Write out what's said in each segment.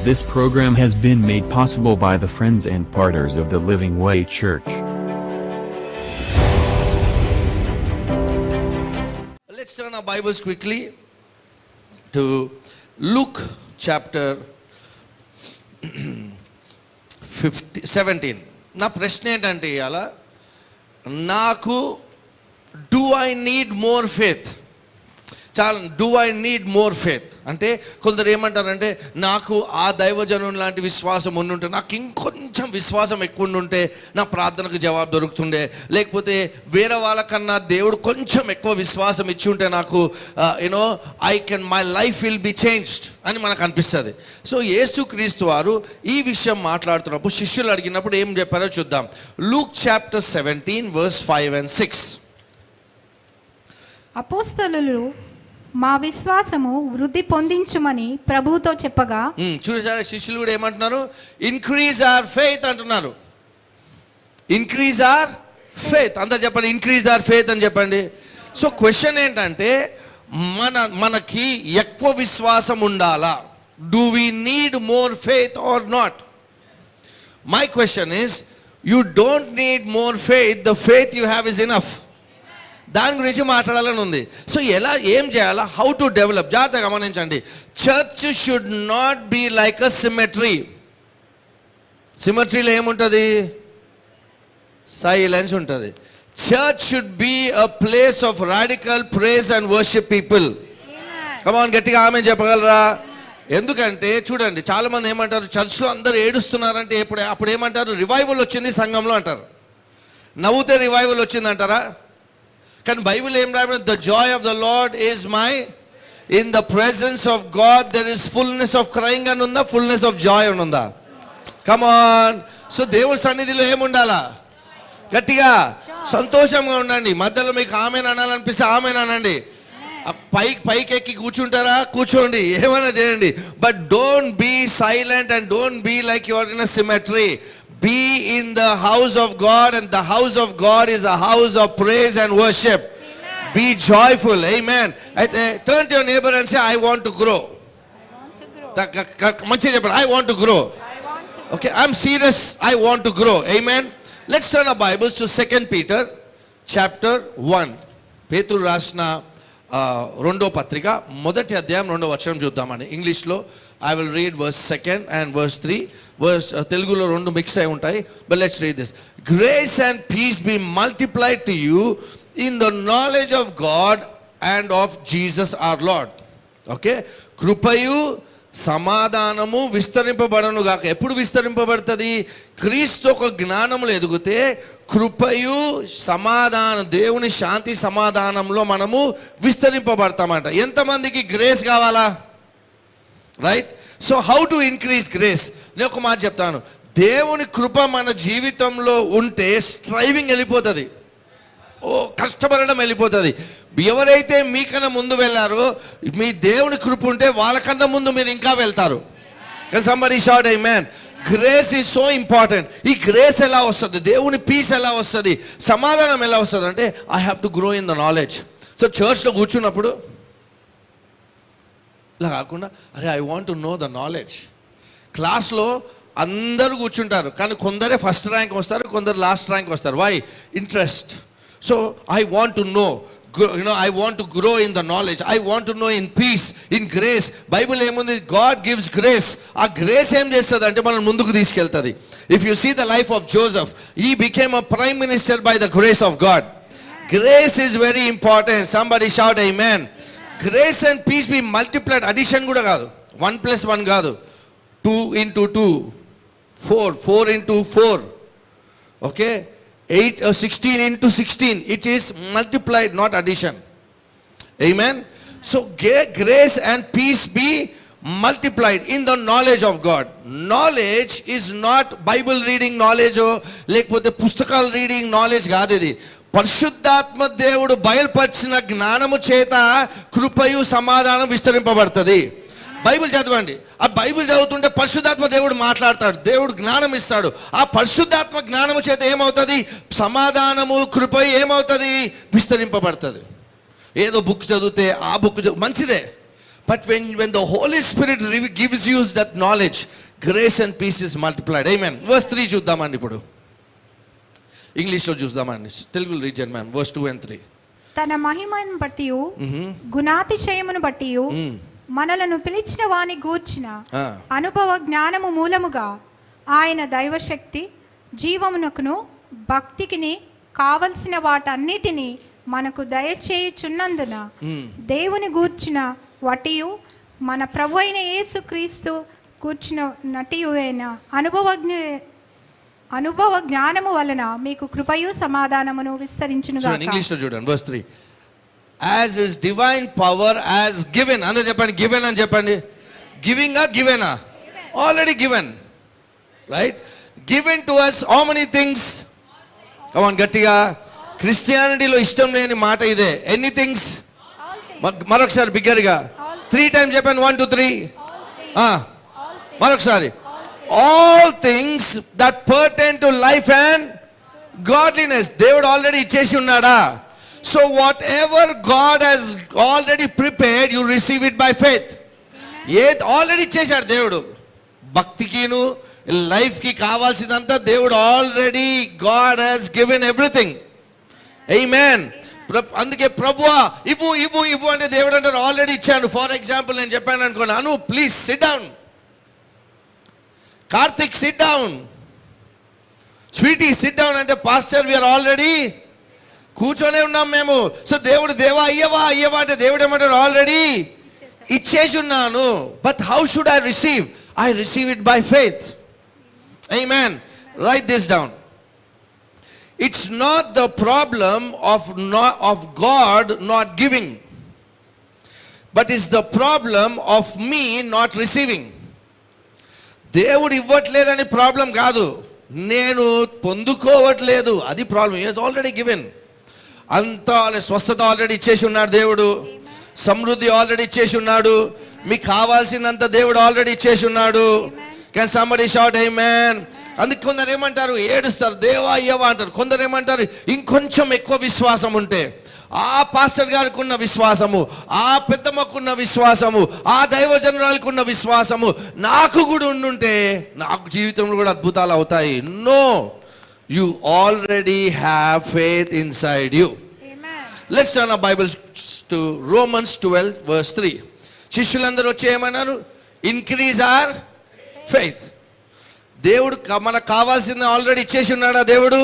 This program has been made possible by the friends and partners of the Living Way Church. Let's turn our Bibles quickly to Luke chapter 17. నా ప్రశ్న ఏంటంటే ఇవాళ నాకు do I need more faith, చాలా do I need more faith అంటే కొందరు ఏమంటారంటే నాకు ఆ దైవజనం లాంటి విశ్వాసం ఉండుంటే, నాకు ఇంకొంచెం విశ్వాసం ఎక్కువ ఉండుంటే నా ప్రార్థనకు జవాబు దొరుకుతుండే, లేకపోతే వేరే వాళ్ళకన్నా దేవుడు కొంచెం ఎక్కువ విశ్వాసం ఇచ్చి ఉంటే నాకు my life will be changed అని మనకు అనిపిస్తుంది. సో యేసుక్రీస్తు వారు ఈ విషయం మాట్లాడుతున్నప్పుడు శిష్యులు అడిగినప్పుడు ఏం చెప్పారో చూద్దాం. Luke chapter 17 verse 5 and 6. అపోస్తలులు మా విశ్వాసము వృద్ధి పొందించుమని ప్రభువుతో చెప్పగా, చూసారా శిష్యులు కూడా ఏమంటున్నారు? ఇంక్రీజ్ ఆర్ ఫెయిత్ అంటున్నారు. ఇంక్రీజ్ ఆర్ ఫెయిత్ అందరు చెప్పండి, ఇంక్రీజ్ ఆర్ ఫెయిత్ అని చెప్పండి. సో క్వశ్చన్ ఏంటంటే మనకి ఎక్కువ విశ్వాసం ఉండాలా? Do we need more faith or not? My question is, you don't need more faith, the faith you have is enough. దాని గురించి మాట్లాడాలని ఉంది. సో ఏం చేయాలా? How to develop? జాగ్రత్తగా గమనించండి. Church should not be like a cemetery. సిమెట్రీలో ఏముంటుంది? సైలెన్స్ ఉంటుంది. Church should be a place of radical praise and worship people. Come on, గట్టిగా ఆమె చెప్పగలరా? ఎందుకంటే చూడండి, చాలా మంది ఏమంటారు, చర్చ్లో అందరూ ఏడుస్తున్నారంటే అప్పుడు ఏమంటారు? రివైవల్ వచ్చింది సంఘంలో అంటారు. నవ్వుతే రివైవల్ వచ్చింది అంటారా? కానీ బైబిల్ ఏం రాయబడింది? The Joy of the lord is my, in the presence of God there is fullness of crying అని ఉందా? ఫుల్నెస్ ఆఫ్ జాయ్ అని ఉందా? కమాన్. సో దేవుడి సన్నిధిలో ఏముండాలా? గట్టిగా సంతోషంగా ఉండండి. మధ్యలో మీకు ఆమెను అనాలనిపిస్తే ఆమెను అనండి. పైకి ఎక్కి కూర్చుంటారా? కూర్చోండి, ఏమైనా చేయండి. But don't be silent and don't be like you are in a cemetery. Be in the house of God, and the house of God is a house of praise and worship. Amen. Be joyful. Amen. Turn to your neighbor and say, I want to grow. Manchi cheppandi, I want to grow. Okay, I'm serious. I want to grow. Amen. Let's turn our Bibles to 2 Peter chapter 1. పేతురు రాసిన రెండో పత్రిక మొదటి అధ్యాయం 2వ వచనం చూద్దామని. ఇంగ్లీష్లో I will read verse 2 and verse 3. Verse తెలుగులో రెండు మిక్స్ అయి ఉంటాయి. But let's read this. Grace and peace be multiplied to you in the knowledge of God and of Jesus our Lord. Okay? కృపయు సమాధానము విస్తరింపబడను గాక. ఎప్పుడు విస్తరింపబడుతుంది? క్రీస్తు ఒక జ్ఞానములు ఎదుగుతే కృపయు సమాధానం, దేవుని శాంతి సమాధానంలో మనము విస్తరింపబడతామంట. ఎంతమందికి గ్రేస్ కావాలా? Right. So how to increase grace? నేను ఒక మాట చెప్తాను. దేవుని కృప మన జీవితంలో ఉంటే స్ట్రైవింగ్ వెళ్ళిపోతుంది, కష్టపడడం వెళ్ళిపోతుంది. ఎవరైతే మీకన్నా ముందు వెళ్ళారో, మీ దేవుని కృప ఉంటే వాళ్ళకన్నా ముందు మీరు ఇంకా వెళ్తారు. Somebody shout amen. Grace is so important. ఈ గ్రేస్ ఎలా వస్తుంది? దేవుని పీస్ ఎలా వస్తుంది? సమాధానం ఎలా వస్తుంది అంటే I have to grow in the knowledge. So చర్చ్లో కూర్చున్నప్పుడు ఇలా కాకుండా, అరే I want to know the knowledge. క్లాస్లో అందరూ కూర్చుంటారు, కానీ కొందరే ఫస్ట్ ర్యాంక్ వస్తారు, కొందరు లాస్ట్ ర్యాంక్ వస్తారు. Why? Interest. So I want to know, I want to grow in the knowledge. I want to know in peace, in grace. Bible ఏముంది? God gives grace. ఆ గ్రేస్ ఏం చేస్తుంది అంటే మనం ముందుకు తీసుకెళ్తుంది. If you see the life of Joseph, he became a prime minister by the grace of God. Grace is very important. Somebody shout amen. Grace and peace be multiplied. Addition కూడా కాదు, 1 + 1 కాదు, 2 × 2 4, 4 × 4. Okay, 16 × 16. It is multiplied, not addition. Amen. So grace and peace be multiplied in the knowledge of God. Knowledge is not Bible reading knowledge or లేకపోతే పుస్తకాలు reading knowledge కాదు. ఇది పరిశుద్ధాత్మ దేవుడు బయలుపరిచిన జ్ఞానము చేత కృపయు సమాధానం విస్తరింపబడుతుంది. బైబిల్ చదవండి. ఆ బైబిల్ చదువుతుంటే పరిశుద్ధాత్మ దేవుడు మాట్లాడతాడు, దేవుడు జ్ఞానం ఇస్తాడు. ఆ పరిశుద్ధాత్మ జ్ఞానము చేత ఏమవుతుంది? సమాధానము కృపయు ఏమవుతుంది? విస్తరింపబడుతుంది. ఏదో బుక్ చదివితే ఆ బుక్ మంచిదే, But when the Holy Spirit gives you that knowledge, grace and peace is multiplied. Amen. Verse 3 చూద్దామండి ఇప్పుడు. ఇంగ్లీష్లో చూద్దామండి. తెలుగులో రీడ్ చేయండి మ్యామ్. Verse 2 and 3. తన మహిమను బట్టి గుణాతిశయమును బట్టి మనలను పిలిచిన వాని గూర్చిన అనుభవ జ్ఞానము మూలముగా ఆయన దైవశక్తి జీవమునకును భక్తికిని కావలసిన వాటన్నిటినీ మనకు దయచేయుచున్నందున దేవుని గూర్చిన వటియు మన ప్రభు అయిన యేసు క్రీస్తు కూర్చున్న నటియువైన అనుభవ జ్ఞానము వలన మీకు కృపయు సమాధానమును విస్తరించును గాక. ఇంగ్లీష్ లో చూడండి verse 3. As his divine power as given. అందరూ చెప్పండి given అని చెప్పండి. గివింగ్ గివెనా? Already given. Right? Given to us how many things? Come on గట్టిగా. క్రిస్టియానిటీలో ఇష్టం లేని మాట ఇదే. ఎన్ని థింగ్స్? మరొకసారి బిగ్గరగా 3 times చెప్పండి. 1 2 3. మరొకసారి. All things that pertain to life and godliness. దేవుడు ఆల్రెడీ ఇచ్చేసి ఉన్నాడా? So whatever God has already prepared, you receive it by faith. ఏది ఆల్రెడీ ఇచ్చేశాడు దేవుడు. భక్తికిను లైఫ్కి కావాల్సిందంతా దేవుడు already God has given everything. Amen. అందుకే ప్రభువా ఇవ్వు ఇవ్వు ఇవ్వు అంటే దేవుడు అంటారు ఆల్రెడీ ఇచ్చాను. ఫర్ ఎగ్జాంపుల్ నేను చెప్పాను అనుకోను, Anu please sit down, Karthik sit down, sweetie sit down అంటే పాస్టర్ వీఆర్ ఆల్రెడీ కూర్చొనే ఉన్నాం మేము. సో దేవుడు దేవా అయ్యవా అయ్యవా అంటే దేవుడు ఏమంటారు ఆల్రెడీ ఇచ్చేసి ఉన్నాను. But how should I receive? I receive it by faith. Amen. Right this down. It's not the problem of God not giving, but it's the problem of me not receiving. దేవుడు ఇవ్వట్లేదని problem కాదు, నేను పొందుకోవట్లేదు అది problem. He has already given. అంతా స్వస్థత already ఇచ్చేసి ఉన్నాడు దేవుడు, సమృద్ధి already ఇచ్చేసి ఉన్నాడు, మీకు కావాల్సినంత దేవుడు ఆల్రెడీ ఇచ్చేసి ఉన్నాడు. Can somebody shout amen? అందుకు కొందరు ఏమంటారు, ఏడుస్తారు, దేవా అయ్యవా అంటారు. కొందరు ఏమంటారు, ఇంకొంచెం ఎక్కువ విశ్వాసం ఉంటే, ఆ పాస్టర్ గారికి ఉన్న విశ్వాసము, ఆ పెద్దమ్మకున్న విశ్వాసము, ఆ దైవజనురాలకు ఉన్న విశ్వాసము నాకు కూడా ఉండుంటే నాకు జీవితంలో కూడా అద్భుతాలు అవుతాయి. No, you already have faith inside you. Let's turn our Bibles to Romans 12 verse 3. శిష్యులందరూ వచ్చి ఏమన్నారు? Increase our faith. దేవుడు మనకు కావాల్సింది ఆల్రెడీ ఇచ్చేసి ఉన్నాడా దేవుడు?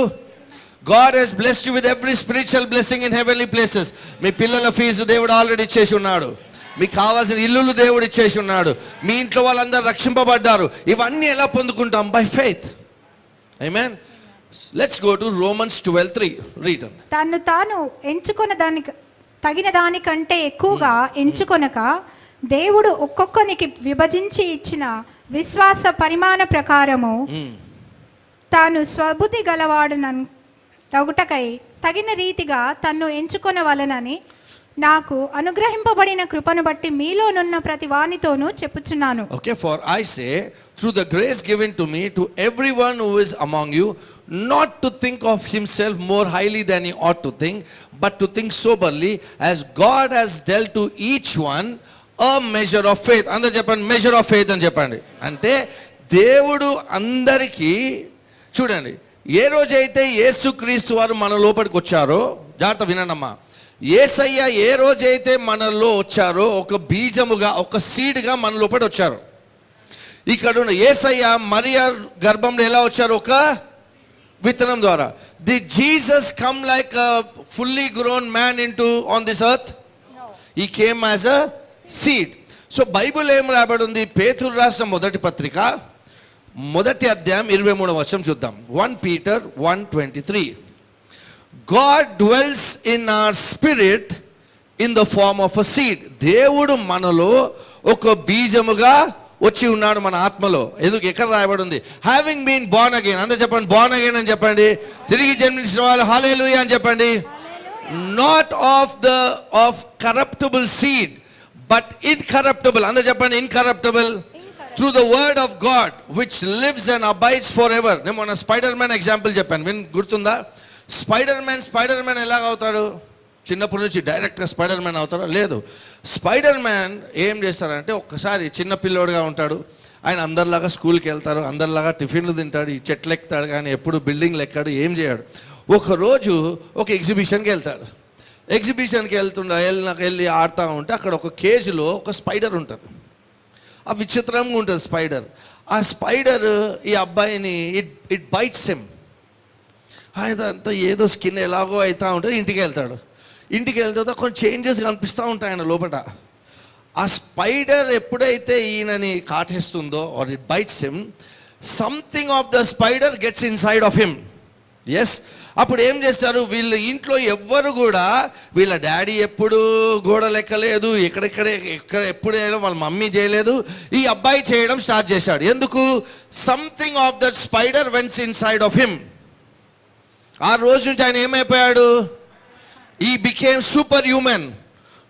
God has blessed you with every spiritual blessing in heavenly places. మీ పిల్లల ఫీజు దేవుడు ఆల్రెడీ ఇచ్చేసి ఉన్నాడు, మీకు కావాల్సిన ఇల్లులు దేవుడు ఇచ్చేసి ఉన్నాడు, మీ ఇంట్లో వాళ్ళందరూ రక్షింపబడ్డారు. ఇవన్నీ ఎలా పొందుకుంటాం? By faith. Amen. Let's go to Romans 12:3. Read. తన్ను తాను ఎంచుకున్న దానికి తగిన దానికంటే ఎక్కువగా ఎంచుకొనక దేవుడు ఒక్కొక్కనికి విభజించి ఇచ్చిన విశ్వాస పరిమాణ ప్రకారము తాను స్వబుద్ధి గలవాడునగుటకై తగిన రీతిగా తన్ను ఎంచుకొనవలెనని నాకు అనుగ్రహింపబడిన కృపను బట్టి మీలోనున్న ప్రతి వానితోనూ చెప్పుచున్నాను. Okay, for I say through the grace given to me to everyone who is among you not to think of himself more highly than he ought to think, but to think soberly as God has dealt to each one a measure of faith. అందరూ చెప్పండి measure of faith అని చెప్పండి. అంటే దేవుడు అందరికీ, చూడండి, ఏ రోజైతే యేసుక్రీస్తు వారు మన లోపలికి వచ్చారో, జాగ్రత్త వినండమ్మా, యేసయ్య ఏ రోజైతే మనలో వచ్చారో ఒక బీజముగా, ఒక సీడ్గా మన లోపలికి వచ్చారు. ఇక్కడ ఉన్న యేసయ్య మరియా గర్భంలో ఎలా వచ్చారు? ఒక విత్తనం ద్వారా. The Jesus come like a fully grown man into on this earth? No. He came as a seed. So Bible ఏం రాబడి ఉంది? పేతురు రాసిన మొదటి పత్రిక 1వ అధ్యాయం 23వ వచనం చూద్దాం. 1 Peter 1:23. God dwells in our spirit in the form of a seed. దేవుడు మనలో ఒక బీజముగా వచ్చి ఉన్నాడు మన ఆత్మలో. ఎందుకు? ఎక్కడ రాయబడి ఉంది? Having been born again. అందరూ చెప్పండి బోర్న్ అగైన్ అని చెప్పండి. తిరిగి జన్మించిన వాళ్ళు హల్లెలూయా అని చెప్పండి. Not of corruptible seed but incorruptible. అందరూ చెప్పండి incorruptible. Through the word of God which lives and abides for ever. నేను మొన్న స్పైడర్ మ్యాన్ ఎగ్జాంపుల్ చెప్పాను, గుర్తుందా? స్పైడర్ మ్యాన్ ఎలాగ అవుతాడు? చిన్నప్పటి నుంచి డైరెక్ట్గా స్పైడర్ మ్యాన్ అవుతారా? లేదు. స్పైడర్ మ్యాన్ ఏం చేస్తారంటే ఒక్కసారి చిన్న పిల్లోడుగా ఉంటాడు, ఆయన అందరిలాగా స్కూల్కి వెళ్తారు, అందరిలాగా టిఫిన్లు తింటాడు, ఈ చెట్లు ఎక్కుతాడు, కానీ ఎప్పుడు బిల్డింగ్లు ఎక్కాడు, ఏం చేయడు. ఒకరోజు ఒక ఎగ్జిబిషన్కి వెళ్తాడు. ఎగ్జిబిషన్కి వెళ్ళి ఆడుతూ ఉంటే అక్కడ ఒక కేజీలో ఒక స్పైడర్ ఉంటుంది. ఆ విచిత్రంగా ఉంటుంది స్పైడర్. ఆ స్పైడర్ ఈ అబ్బాయిని ఇట్ బైట్స్ హిమ్. అదంతా ఏదో స్కిన్ ఎలాగో అవుతూ ఉంటుంది. ఇంటికి వెళ్తాడు. ఇంటికి వెళ్తే కొంచెం చేంజెస్ కనిపిస్తూ ఉంటాయి ఆయన లోపల. ఆ స్పైడర్ ఎప్పుడైతే ఈయనని కాటేస్తుందో or it bites him, something of the spider gets inside of him. Yes. అప్పుడు ఏం చేస్తారు, వీళ్ళ ఇంట్లో ఎవ్వరు కూడా, వీళ్ళ డాడీ ఎప్పుడు గోడలు ఎక్కలేదు, ఎప్పుడు వాళ్ళ మమ్మీ చేయలేదు, ఈ అబ్బాయి చేయడం స్టార్ట్ చేశాడు. ఎందుకు? Something of that spider vents inside of him. ఆ రోజు నుంచి ఆయన ఏమైపోయాడు? He became super human.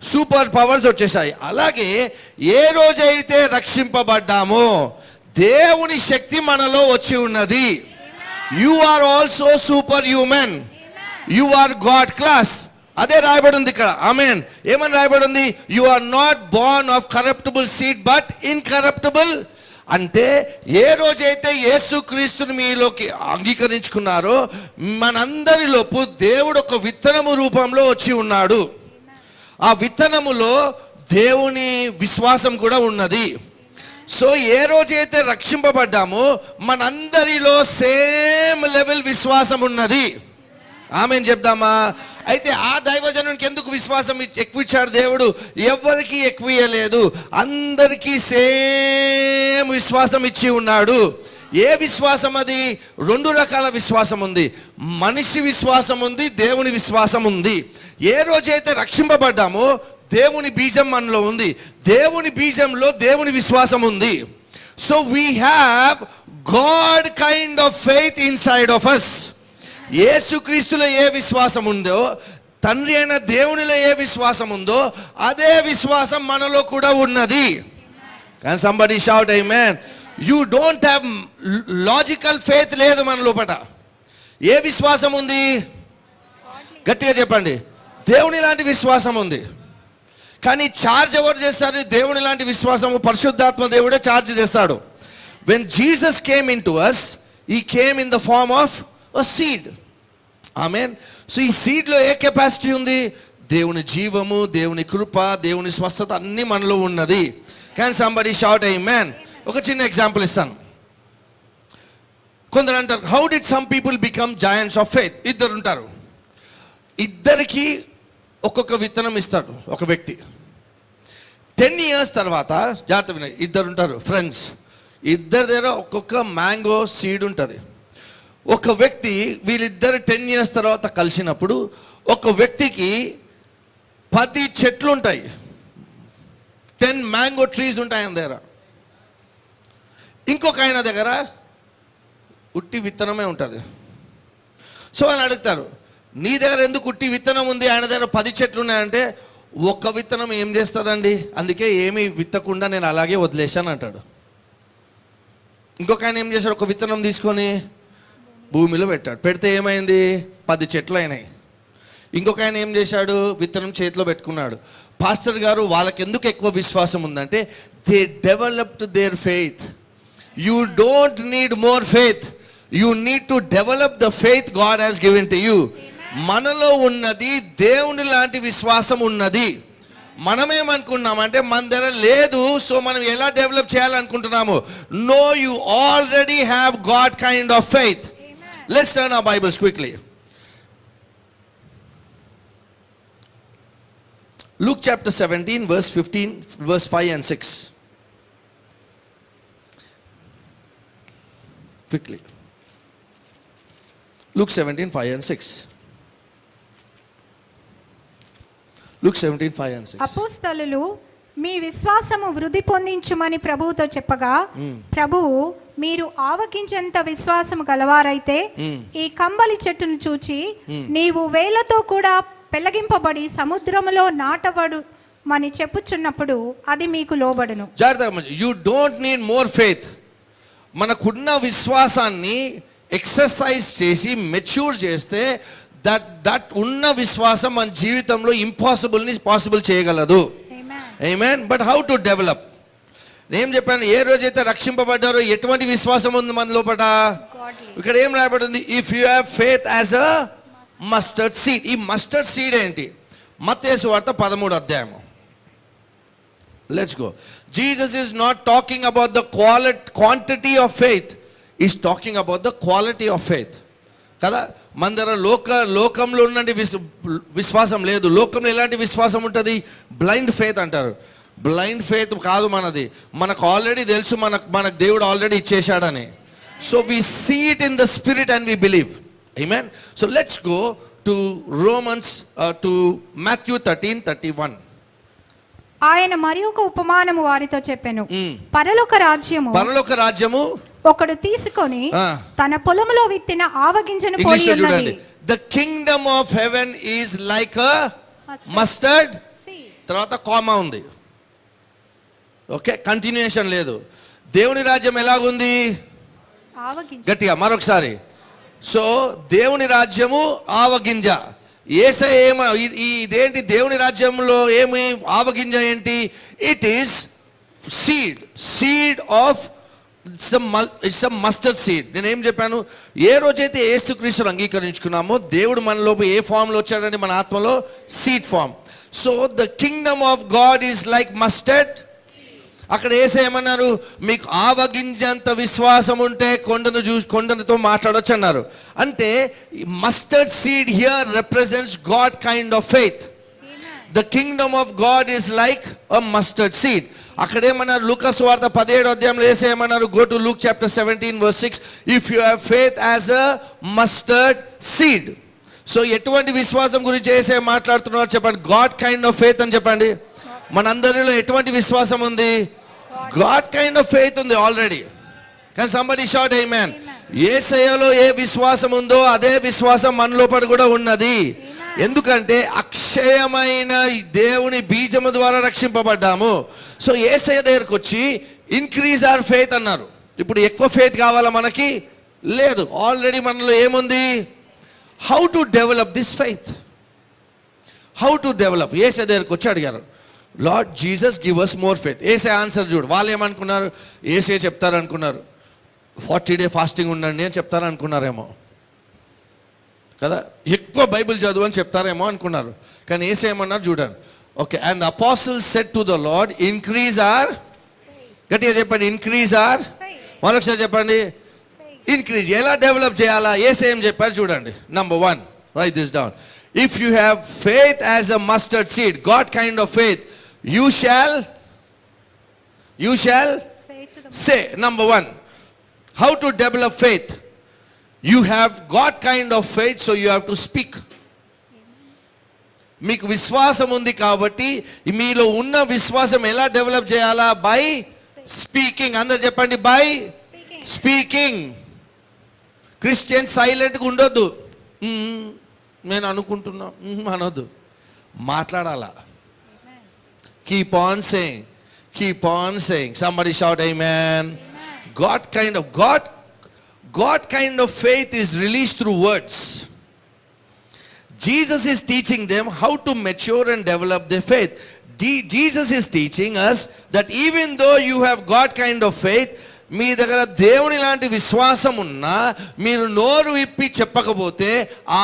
Super powers వచ్చేసాయి. అలాగే ఏ రోజైతే రక్షింపబడ్డామో దేవుని శక్తి మనలో వచ్చి ఉన్నది. You are also super human. You are God class. అదే రాయబడి ఉంది ఇక్కడ. ఆమేన్. ఏమని రాయబడి ఉంది? You are not born of corruptible seed but incorruptible. అంటే ఏ రోజైతే యేసుక్రీస్తుని మీలోకి అంగీకరించుకున్నారో మనందరిలోపు దేవుడు ఒక విత్తనము రూపంలో వచ్చి ఉన్నాడు. ఆ విత్తనములో దేవుని విశ్వాసం కూడా ఉన్నది. సో ఏ రోజైతే రక్షింపబడ్డామో మనందరిలో సేమ్ లెవెల్ విశ్వాసం ఉన్నది. ఆమేన్ చెప్దామా? అయితే ఆ దైవజనునికి ఎందుకు విశ్వాసం ఎక్కువ ఇచ్చాడు దేవుడు? ఎవరికి ఎక్కువ ఇవ్వలేదు, అందరికీ సేమ్ విశ్వాసం ఇచ్చి ఉన్నాడు. ఏ విశ్వాసం అది? రెండు రకాల విశ్వాసం ఉంది. మనిషి విశ్వాసం ఉంది, దేవుని విశ్వాసం ఉంది. ఏ రోజైతే రక్షింపబడ్డామో దేవుని బీజం మనలో ఉంది. దేవుని బీజంలో దేవుని విశ్వాసం ఉంది. So we have God kind of faith inside of us. యేసుక్రీస్తులో ఏ విశ్వాసం ఉందో, తండ్రి అయిన దేవునిలో ఏ విశ్వాసం ఉందో అదే విశ్వాసం మనలో కూడా ఉన్నది. Can somebody shout amen? You don't have logical faith లేదు మన లోపట. ఏ విశ్వాసం ఉంది? గట్టిగా చెప్పండి. దేవుని లాంటి విశ్వాసం ఉంది. కానీ ఛార్జ్ ఎవరు చేస్తారు? దేవుని లాంటి విశ్వాసము పరిశుద్ధాత్మ దేవుడే ఛార్జ్ చేస్తాడు. When Jesus came into us, he came in the form of a seed. Amen. So ఈ సీడ్లో ఏ కెపాసిటీ ఉంది? దేవుని జీవము, దేవుని కృప, దేవుని స్వస్థత అన్నీ మనలో ఉన్నది. క్యాన్ సంబడి షౌట్ ఆమేన్? ఒక చిన్న ఎగ్జాంపుల్ ఇస్తాను. కొందరు అంటారు, how did some people become joints of faith? ఇద్దరు ఉంటారు. ఇద్దరికి ఒక్కొక్క విత్తనం ఇస్తాడు ఒక వ్యక్తి. 10 years తర్వాత, జాగ్రత్త వినండి, ఇద్దరు ఉంటారు ఫ్రెండ్స్. ఇద్దరి దగ్గర ఒక్కొక్క మ్యాంగో సీడ్ ఉంటుంది. ఒక వ్యక్తి, వీళ్ళిద్దరు 10 years తర్వాత కలిసినప్పుడు ఒక వ్యక్తికి 10 చెట్లు ఉంటాయి, 10 మ్యాంగో ట్రీస్ ఉంటాయి ఆయన దగ్గర. ఇంకొక ఆయన దగ్గర ఉట్టి విత్తనమే ఉంటుంది. సో ఆయన అడుగుతారు, నీ దగ్గర ఎందుకు ఉట్టి విత్తనం ఉంది, ఆయన దగ్గర 10 చెట్లు ఉన్నాయంటే, ఒక్క విత్తనం ఏం చేస్తుందండి, అందుకే ఏమీ విత్తకుండా నేను అలాగే వదిలేశాను అంటాడు. ఇంకొక ఆయన ఏం చేశాడు, ఒక విత్తనం తీసుకొని భూమిలో పెట్టాడు. పెడితే ఏమైంది? 10 చెట్లు అయినాయి. ఇంకొక ఆయన ఏం చేశాడు, విత్తనం చేతిలో పెట్టుకున్నాడు. పాస్టర్ గారు, వాళ్ళకి ఎందుకు ఎక్కువ విశ్వాసం ఉందంటే, they developed their faith. You don't need more faith, you need to develop the faith God has given to you. మనలో ఉన్నది దేవుని లాంటి విశ్వాసం ఉన్నది. మనమేమనుకున్నామంటే మన దగ్గర లేదు, సో మనం ఎలా డెవలప్ చేయాలనుకుంటున్నాము? No, you already have God kind of faith. Let's turn our Bibles quickly. Luke chapter 17, verse 15, verse 5 and 6. Quickly. Luke 17, 5 and 6. Luke 17, 5 and 6. అపోస్తలులు మీ విశ్వాసము వృద్ధి పొందించుమని ప్రభువుతో చెప్పగా, ప్రభువు, మీరు ఆవకించేంత విశ్వాసము గలవారైతే ఈ కంబలి చెట్టును చూచి నీవు వేలతో కూడా పెళ్లగింపబడి సముద్రములో నాటబడు మని చెప్పుచున్నప్పుడు అది మీకు లోబడును. You don't need more faith. మనకున్న విశ్వాసాన్ని ఎక్సర్సైజ్ చేసి మెచ్యూర్ చేస్తే దట్ ఉన్న విశ్వాసం మన జీవితంలో ఇంపాసిబుల్ని పాసిబుల్ చేయగలదు. Amen. But how to develop? నేను చెప్పాను, ఏ రోజైతే రక్షింపబడ్డారో ఎటువంటి విశ్వాసం ఉంది మన లోపల? ఇక్కడ ఏం రాయబడింది? If you have faith as a mustard seed. ఈ మస్టర్డ్ సీడ్ ఏంటి? మత్తయి సువార్త 13వ అధ్యాయము. Let's go. Jesus is not talking about the quantity of faith, is talking about the quality of faith కదా. మన దగ్గర లోకంలో ఉన్నటువంటి విశ్వాసం లేదు. లోకంలో ఎలాంటి విశ్వాసం ఉంటుంది? బ్లైండ్ ఫెయిత్ అంటారు. బ్లైండ్ ఫెయిత్ కాదు మనది. మనకు ఆల్రెడీ తెలుసు మనకు దేవుడు ఆల్రెడీ ఇచ్చేశాడని. So we see it in the spirit and we believe. Amen. So let's go to Romans to Matthew 13:31. ఆయన మరి ఒక ఉపమానము వారితో చెప్పెను. పరలోక రాజ్యము ఒకడు తీసుకొని తన పొలములో విత్తిన ఆవగింజను పోలి ఉన్నది. The kingdom of heaven is like a mustard. తర్వాత కామా ఉంది. ఓకే, కంటిన్యూయేషన్ లేదు. దేవుని రాజ్యం ఎలాగుంది? గట్టిగా మరొకసారి. సో దేవుని రాజ్యము ఆవగింజ. యేసయ్య ఇదేంటి? దేవుని రాజ్యంలో ఏమి ఆవగింజ ఏంటి? It is seed of it's a mustard seed. నేను ఏం చెప్పాను? ఏ రోజైతే యేసుక్రీస్తుని అంగీకరించుకున్నామో దేవుడు మనలోపు ఏ ఫామ్లో వచ్చాడని మన ఆత్మలో seed form. So the kingdom of God is like mustard. అక్కడ ఏమన్నారు? మీకు ఆవగింజంత విశ్వాసం ఉంటే కొండతో మాట్లాడొచ్చు అన్నారు. అంటే mustard seed here represents God kind of faith. The kingdom of God is like a mustard seed. అక్కడేమన్నారు? లూకా సువార్త 17వ అధ్యాయంలో ఏమన్నారు? Go to Luke chapter 17:6. If you have faith as a mustard seed. So ఎటువంటి విశ్వాసం గురించి మాట్లాడుతున్నారు చెప్పండి? గాడ్ కైండ్ ఆఫ్ ఫెయిత్ అని చెప్పండి. మనందరిలో ఎటువంటి విశ్వాసం ఉంది? గాడ్ కైండ్ ఆఫ్ ఫెయిత్ ఉంది ఆల్రెడీ. కానీ సంబడి షౌట్ ఆమేన్. యేసయ్యలో ఏ విశ్వాసం ఉందో అదే విశ్వాసం మన లోపల కూడా ఉన్నది. ఎందుకంటే అక్షయమైన దేవుని బీజము ద్వారా రక్షింపబడ్డాము. సో యేసయ్య దగ్గరకు వచ్చి ఇంక్రీజ్ అవర్ ఫెయిత్ అన్నారు. ఇప్పుడు ఎక్కువ ఫెయిత్ కావాలా మనకి? లేదు, ఆల్రెడీ మనలో ఏముంది? How to develop this faith? How to develop? యేసయ్య దగ్గరకు వచ్చి అడిగారు, Lord Jesus give us more faith. యేసయ్య ఆన్సర్ చూడు. వాళ్ళు ఏమనుకున్నారు? యేసయ్య చెప్తారనుకున్నారు 40 డే ఫాస్టింగ్ ఉండండి అని చెప్తారనుకున్నారేమో కదా. ఎక్కువ బైబిల్ చదువు అని చెప్తారేమో అనుకున్నారు. కానీ యేసయ్య ఏమన్నారు చూడండి. Okay, and the apostles said to the lord increase or, గట్టిగా చెప్పండి, ఇంక్రీజ్ ఆర్. మరొకసారి చెప్పండి, ఇంక్రీజ్. ఎలా డెవలప్ చేయాలా? యేసయ్య ఏం చెప్పారు చూడండి. Number 1, right this down. If you have faith as a mustard seed, God kind of faith, you shall say. Number 1, how to develop faith? You have God kind of faith, so you have to speak. మీకు విశ్వాసం ఉంది కాబట్టి మీలో ఉన్న విశ్వాసం ఎలా develop చేయాలా? By speaking. అందరూ చెప్పండి, బై స్పీకింగ్. క్రిస్టియన్ సైలెంట్గా ఉండొద్దు. నేను అనుకుంటున్నా అనొద్దు, మాట్లాడాలా. Keep on saying. Somebody shout amen. God kind of faith is released through words. Jesus is teaching them how to mature and develop their faith. Jesus is teaching us that even though you have God kind of faith, మీ దగ్గర దేవుని లాంటి విశ్వాసం ఉన్నా మీరు నోరు విప్పి చెప్పకపోతే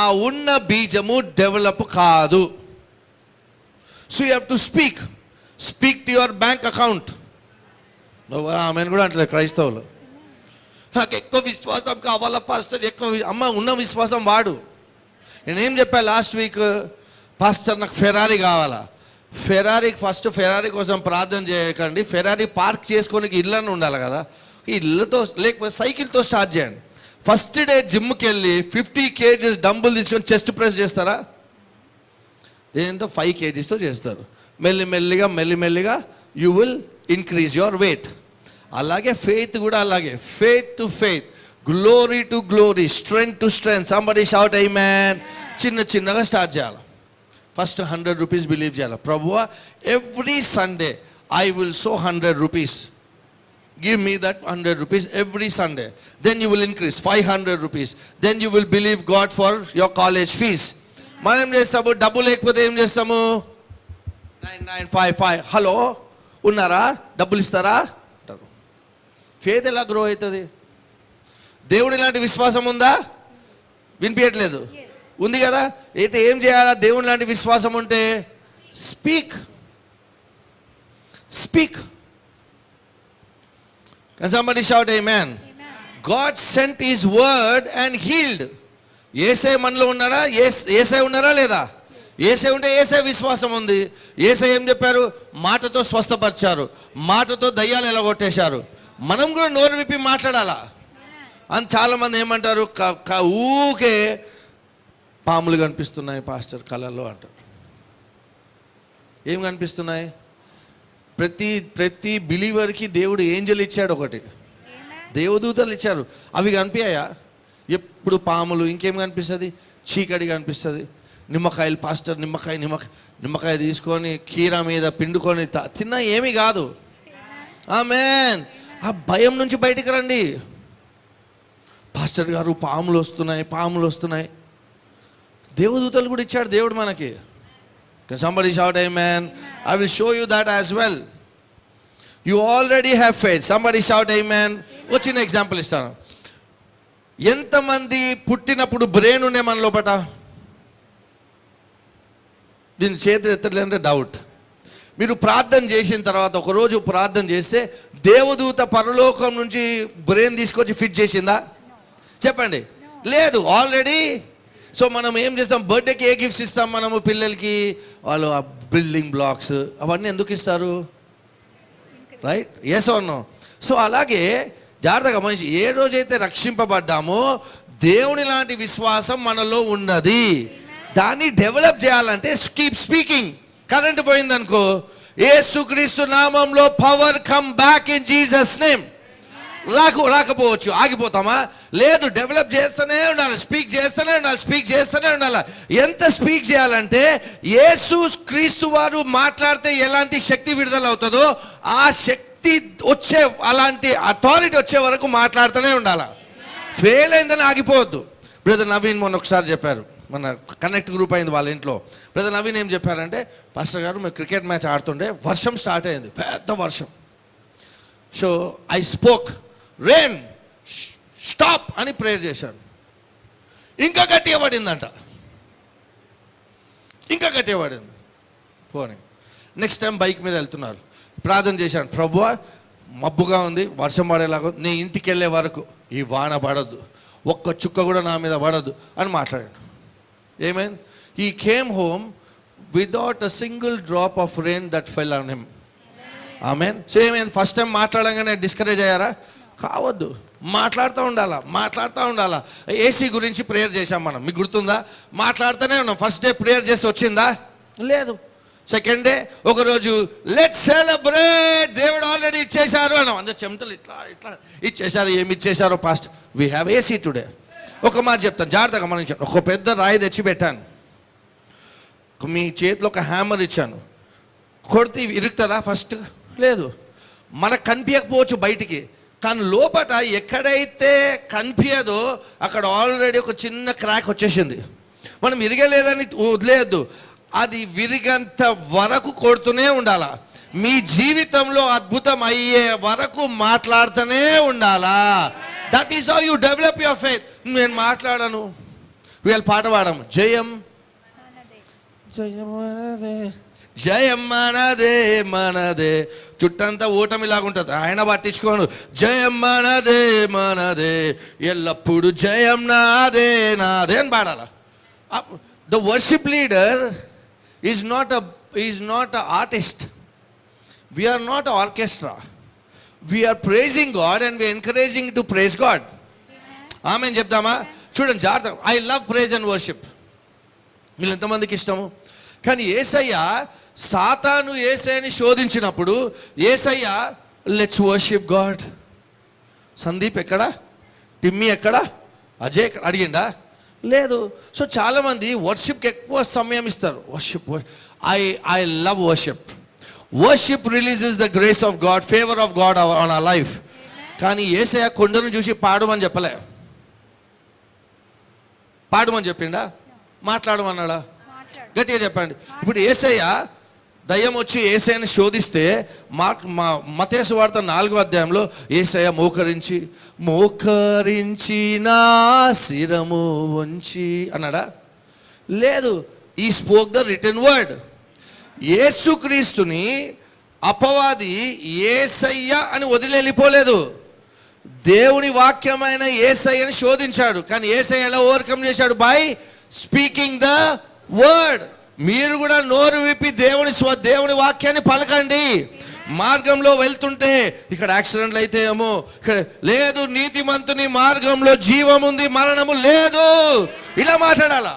ఆ ఉన్న బీజము డెవలప్ కాదు. So you have to speak to your bank account. ఆమెను కూడా అంటారు క్రైస్తవులు, నాకు ఎక్కువ విశ్వాసం కావాలా పాస్టర్, ఎక్కువ అమ్మ ఉన్న విశ్వాసం వాడు. నేనేం చెప్పా లాస్ట్ వీక్? పాస్టర్ నాకు ఫెరారీ కావాలా. ఫెరారీ కోసం ప్రార్థన చేయకండి. ఫెరారీ పార్క్ చేసుకోనికి ఇళ్ళని ఉండాలి కదా. ఇళ్ళతో లేకపోతే సైకిల్తో స్టార్ట్ చేయండి. ఫస్ట్ డే జిమ్కి వెళ్ళి 50 kgs డంబుల్ తీసుకొని చెస్ట్ ప్రెస్ చేస్తారా? దేంతో 5 kgsతో చేస్తారు. మెల్లిమెల్లిగా you will increase your weight. అలాగే ఫెయిత్ కూడా అలాగే, faith to faith, glory to glory, strength to strength. Somebody shout amen. చిన్నగా స్టార్ట్ చేయాలి. ఫస్ట్ 100 రూపీస్ బిలీవ్ చేయాలి. ప్రభువా every Sunday I will sow 100 rupees. give me that 100 rupees every Sunday. Then you will increase 500 rupees. Then you will believe God for your college fees. మనం ఏం చేస్తాము, డబ్బు లేకపోతే ఏం చేస్తాము, 9955 హలో ఉన్నారా, డబ్బులు ఇస్తారా అంటారు. ఫేత్ ఎలా గ్రో అవుతుంది? దేవుని లాంటి విశ్వాసం ఉందా? వినిపించట్లేదు, ఉంది కదా. అయితే ఏం చేయాలా? దేవుని లాంటి విశ్వాసం ఉంటే speak. Can somebody shout amen? God sent his word and healed. యేసే మనలో ఉన్నారా? యేసే ఉన్నారా లేదా? యేసే ఉంటే యేసే విశ్వాసం ఉంది. యేసే ఏం చెప్పారు? మాటతో స్వస్థపరిచారు, మాటతో దయ్యాలు ఎలగొట్టేశారు. మనం కూడా నోరు విప్పి మాట్లాడాలా. అని చాలామంది ఏమంటారు, ఊకే పాములు కనిపిస్తున్నాయి పాస్టర్ కళల్లో అంటారు. ఏం కనిపిస్తున్నాయి? ప్రతి బిలీవర్కి దేవుడు ఏంజల్ ఇచ్చాడు, ఒకటి దేవదూతలు ఇచ్చారు. అవి కనిపించాయా? ఎప్పుడు పాములు, ఇంకేం కనిపిస్తుంది? చీకటి కనిపిస్తుంది. నిమ్మకాయలు పాస్టర్, నిమ్మకాయ తీసుకొని కీరా మీద పిండుకొని తిన్నా ఏమీ కాదు. ఆమేన్. ఆ భయం నుంచి బయటికి రండి. పాస్టర్ గారు పాములు వస్తున్నాయి. దేవదూతలు కూడా ఇచ్చాడు దేవుడు మనకి. Can somebody shout amen? I will show you that as well. You already have faith. Somebody shout amen. వచ్చిన ఎగ్జాంపుల్ ఇస్తాను. ఎంతమంది పుట్టినప్పుడు బ్రెయిన్ ఉండే మన లోపట? దీని చేతులు ఎత్తలేదంటే డౌట్. మీరు ప్రార్థన చేసిన తర్వాత, ఒకరోజు ప్రార్థన చేస్తే దేవదూత పరలోకం నుంచి బ్రెయిన్ తీసుకొచ్చి ఫిట్ చేసిందా? చెప్పండి. లేదు, ఆల్రెడీ. సో మనం ఏం చేస్తాం? బర్త్డేకి ఏ గిఫ్ట్స్ ఇస్తాం మనము పిల్లలకి? వాళ్ళు ఆ బిల్డింగ్ బ్లాక్స్ అవన్నీ ఎందుకు ఇస్తారు? Right? Yes or no? So అలాగే జాగ్రత్తగా మనిషి ఏ రోజైతే రక్షింపబడ్డామో దేవుని లాంటి విశ్వాసం మనలో ఉన్నది. దాన్ని డెవలప్ చేయాలంటే కీప్ స్పీకింగ్. కరెంట్ పోయిందనుకో, యేసుక్రీస్తు నామంలో power come back in Jesus name. రాకపోవచ్చు, ఆగిపోతామా? లేదు, డెవలప్ చేస్తూనే ఉండాలి, స్పీక్ చేస్తూనే ఉండాలి. ఎంత స్పీక్ చేయాలంటే యేసు క్రీస్తు వారు మాట్లాడితే ఎలాంటి శక్తి విడుదల అవుతుందో ఆ శక్తి వచ్చే, అలాంటి అథారిటీ వచ్చే వరకు మాట్లాడుతూనే ఉండాలి. ఫెయిల్ అయిందని ఆగిపోవద్దు. బ్రదర్ నవీన్ మొన్న ఒకసారి చెప్పారు, మన కనెక్ట్ గ్రూప్ అయింది వాళ్ళ ఇంట్లో. బ్రదర్ నవీన్ ఏం చెప్పారంటే, పాస్టర్ గారు మేము క్రికెట్ మ్యాచ్ ఆడుతుండే వర్షం స్టార్ట్ అయింది, పెద్ద వర్షం. So I spoke, rain stop అని ప్రేయర్ చేశాను. ఇంకా గట్టిగా పడిందంట, పోనీ. నెక్స్ట్ టైం బైక్ మీద వెళ్తున్నారు, ప్రార్థన చేశాను, ప్రభువా మబ్బుగా ఉంది, వర్షం పడేలాగా, నీ ఇంటికి వెళ్ళే వరకు ఈ వాన పడద్దు, ఒక్క చుక్క కూడా నా మీద పడద్దు అని మాట్లాడాడు. ఏమైంది? He came home without a single drop of rain that fell on him. Amen. So ఏమైంది? ఫస్ట్ టైం మాట్లాడంగానే డిస్కరేజ్ అయ్యారా? కావద్దు, మాట్లాడుతూ ఉండాలా. ఏసీ గురించి ప్రేయర్ చేశాం మనం, మీకు గుర్తుందా? మాట్లాడుతూనే ఉన్నాం. ఫస్ట్ డే ప్రేయర్ చేసి వచ్చిందా? లేదు. సెకండ్ డే ఒకరోజు లెట్స్ సెలబ్రేట్, దేవుడు ఆల్రెడీ ఇచ్చేశారు అన్నాం. అందరూ చెమటలు ఇట్లా ఇచ్చేశారు. ఏమి ఇచ్చేశారో past, we have AC today. ఒక మాట చెప్తాను, జాగ్రత్తగా గమనించాను. ఒక పెద్ద రాయి తెచ్చి పెట్టాను, మీ చేతిలో ఒక హ్యామర్ ఇచ్చాను, కొడితే ఇరుగుతుందా? ఫస్ట్ లేదు. మనకు కనిపించకపోవచ్చు బయటికి, కానీ లోపల ఎక్కడైతే కనిపించదో అక్కడ ఆల్రెడీ ఒక చిన్న క్రాక్ వచ్చేసింది. మనం విరగలేదని వదిలేయద్దు, అది విరిగంత వరకు కొడుతూనే ఉండాలా. మీ జీవితంలో అద్భుతం అయ్యే వరకు మాట్లాడుతూనే ఉండాలా. That is how you develop your faith. నేను మాట్లాడను, వీళ్ళు పాట పాడము, జయం మనదే, చుట్టంతా ఓటమిలాగుంటుంది, ఆయన పట్టించుకోను. జయం మనదే, ఎల్లప్పుడు జయం నాదే అని పాడాల. The worship leader is not a artist. We are not an orchestra. We are praising God and we are encouraging to praise God. Amen చెప్తామా? చూడండి జాగ్రత్త. I love praise and worship. వీళ్ళు ఎంతమందికి ఇష్టము? కానీ యేసయ్య, సాతాను యేసయ్యని శోధించినప్పుడు యేసయ్య లెట్స్ వర్షిప్ గాడ్. సందీప్ ఎక్కడ, టిమ్మీ ఎక్కడ, అజయ్ ఎక్కడ అడిగిండా? లేదు. సో చాలామంది వర్షిప్కి ఎక్కువ సమయం ఇస్తారు. Worship, I love worship. Worship releases the grace of God, favor of God on our life. కానీ యేసయ్య కొండను చూసి పాడమని చెప్పలే. పాడమని చెప్పిండా? మాట్లాడమన్నాడా? గట్టిగా చెప్పండి. ఇప్పుడు యేసయ్య దయ్యం వచ్చి యేసయ్యని శోధిస్తే మత్తయి సువార్త 4వ అధ్యాయంలో యేసయ్య మోకరించి నా శిరము వంచి అన్నాడా? లేదు. ఈ స్పోక్ ద రిటన్ వర్డ్. యేసుక్రీస్తుని అపవాది యేసయ్య అని వదిలి వెళ్ళిపోలేదు. దేవుని వాక్యమైన యేసయ్యని శోధించాడు. కానీ యేసయ్య ఎలా ఓవర్కమ్ చేశాడు? By speaking the word. మీరు కూడా నోరు విప్పి దేవుని వాక్యాన్ని పలకండి. మార్గంలో వెళ్తుంటే ఇక్కడ యాక్సిడెంట్లు అయితే ఏమో, ఇక్కడ లేదు, నీతిమంతుని మార్గంలో జీవం ఉంది, మరణము లేదు, ఇలా మాట్లాడాలా?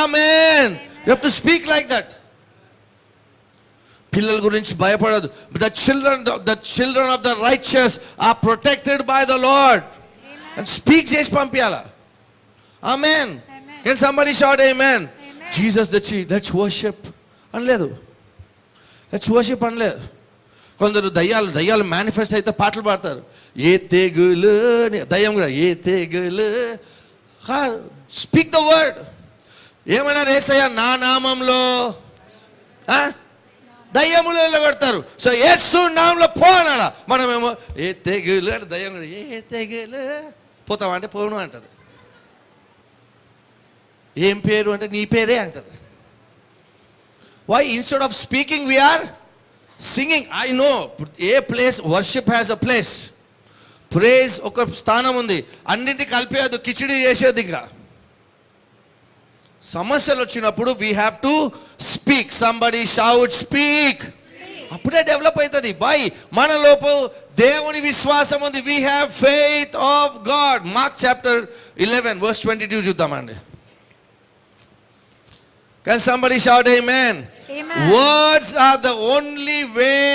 Amen. You have to speak like that. పిల్లల గురించి భయపడదు. The children of the righteous are protected by the Lord. And speak చేసి పంపించాలా? Amen. Can somebody shout amen? Jesus తెచ్చి లెట్స్ వర్షిప్ అనలేదు. లెట్స్ వర్షిప్ అనలేదు. కొందరు దయ్యాలు మేనిఫెస్ట్ అయితే పాటలు పాడతారు. ఏ తెగులు దయ్యం కూడా ఏ తెగులు. Speak the word. ఏమన్నారు యేసయ్య? నా నామంలో దయ్యములు వెళ్ళగొడతారు. సో యేసు నామంలో పోనాలా? మనమేమో ఏ తెగులు అంటే దయ్యం కూడా ఏ తెగులు పోతావా అంటే పోను అంటది. ఏం పేరు అంటే నీ పేరే అంటది. Why instead of speaking we are singing. I know a place worship has a place. Praise ఒక స్థానం ఉంది. అన్నింటినీ కలిపేది కిచిడి చేసేది. ఇంకా సమస్యలు వచ్చినప్పుడు we have to speak. Somebody shout speak. అప్పుడే డెవలప్ అవుతుంది. బై మన లోపు దేవుని విశ్వాసం ఉంది. We have faith of God. Mark chapter 11 verse 22 చూద్దామండి. Can somebody shout amen? Amen. Words are the only way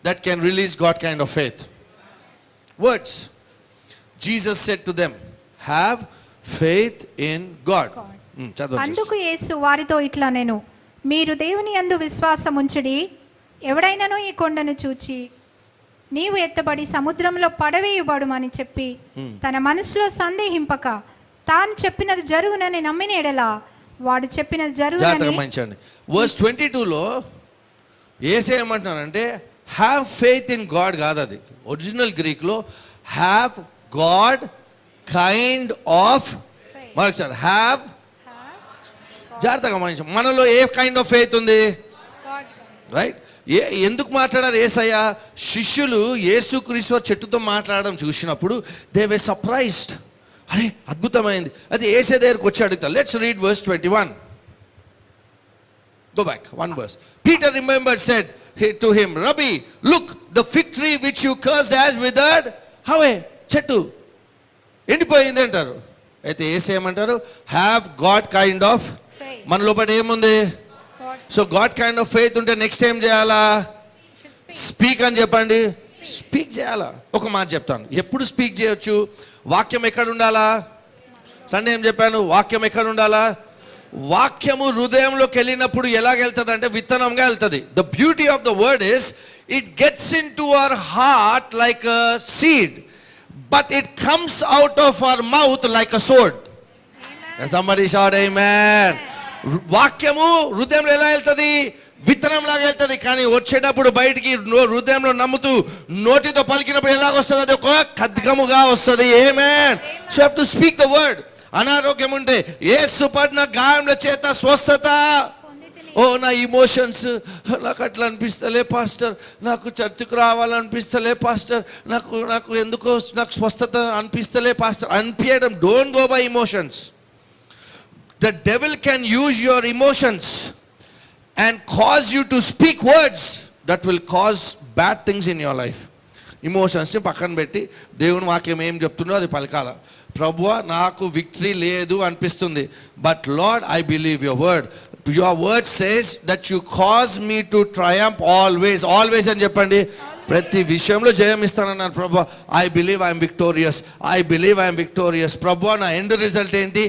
that can release God kind of faith. Words. Jesus said to them, have faith in God. అందుకు యేసు వారితో ఇట్లా నేను, మీరు దేవుని యందు విశ్వాసం ఉంచుడి. ఎవడైనానో ఈ కొండను చూచి నీవు ఎత్తబడి సముద్రంలో పడవేయబడుమని చెప్పి తన మనసులో సందేహింపక తాను చెప్పినది జరుగునని నమ్మిన ఎడలా వాడు చెప్పినది జరుగునని. గమనించండి. వర్స్ 22లో యేసయ్య ఏమంటున్నారంటే హ్యావ్ ఫెయిత్ ఇన్ గాడ్ కాదు. అది ఒరిజినల్ గ్రీక్లో హ్యావ్ గాడ్ కైండ్ ఆఫ్. మరొకసారి హ్యావ్. జాగ్రత్తగా గమనించండి. మనలో ఏ కైండ్ ఆఫ్ ఫెయిత్ ఉంది? రైట్. ఎందుకు మాట్లాడారు యేసయ్య? శిష్యులు యేసుక్రీస్తు చెట్టుతో మాట్లాడడం చూసినప్పుడు దే వే సర్ప్రైజ్డ్. అరే అద్భుతమైంది. అది యేసయ్య దగ్గరికి వచ్చి అడుగుతారు. Let's read verse 21. Go back one verse. Peter remembered said to him, Rabbi, look, the fig tree which you cursed has withered. Away. చెట్టు ఎండిపోయింది అంటారు. అయితే యేసయ్య ఏమంటారు? Have God kind of. మన లోపల ఏముంది? So God kind of faith ఉంటే next ఏం చేయాలా? స్పీక్ అని చెప్పండి. స్పీక్ చేయాలా? ఒక మాట చెప్తాను. ఎప్పుడు స్పీక్ చేయొచ్చు? వాక్యం ఎక్కడ ఉండాలా? సండే ఏం చెప్పాను? వాక్యం ఎక్కడ ఉండాలా? వాక్యము హృదయంలోకి వెళ్ళినప్పుడు ఎలాగెళ్తుంది అంటే విత్తనంగా వెళ్తుంది. The beauty of the word is it gets in to our heart like a seed, but it comes out of our mouth like a sword. Somebody shout amen. వాక్యము హృదయంలో ఎలా వెళ్తుంది? విత్తనం లాగా వెళ్తుంది. కానీ వచ్చేటప్పుడు బయటికి హృదయంలో నమ్ముతూ నోటితో పలికినప్పుడు ఎలాగొస్తుంది? అది ఒక ఖడ్గముగా వస్తుంది. Amen. So have to speak the word. అనారోగ్యం ఉంటే యేసు పడిన గాయముల చేత స్వస్థత. ఓ నా ఇమోషన్స్, నాకు అట్లా అనిపిస్తలే పాస్టర్, నాకు చర్చికి రావాలనిపిస్తలే పాస్టర్, నాకు ఎందుకో నాకు స్వస్థత అనిపిస్తలే పాస్టర్ అనిపించడం. Don't go by emotions. The devil can use your emotions and cause you to speak words that will cause bad things in your life. ఇమోషన్స్ని పక్కన పెట్టి దేవుని వాక్యం ఏం చెప్తుందో అది పలకాల. ప్రభువా నాకు విక్టరీ లేదు అనిపిస్తుంది, but Lord I believe your word. Your word says that you cause me to Triumph always. Always అని చెప్పండి. ప్రతి విషయంలో జయం ఇస్తానన్నారు ప్రభువా. I believe I'm victorious. I believe I'm victorious. ప్రభువా నా ఎండ్ రిజల్ట్ ఏంటి?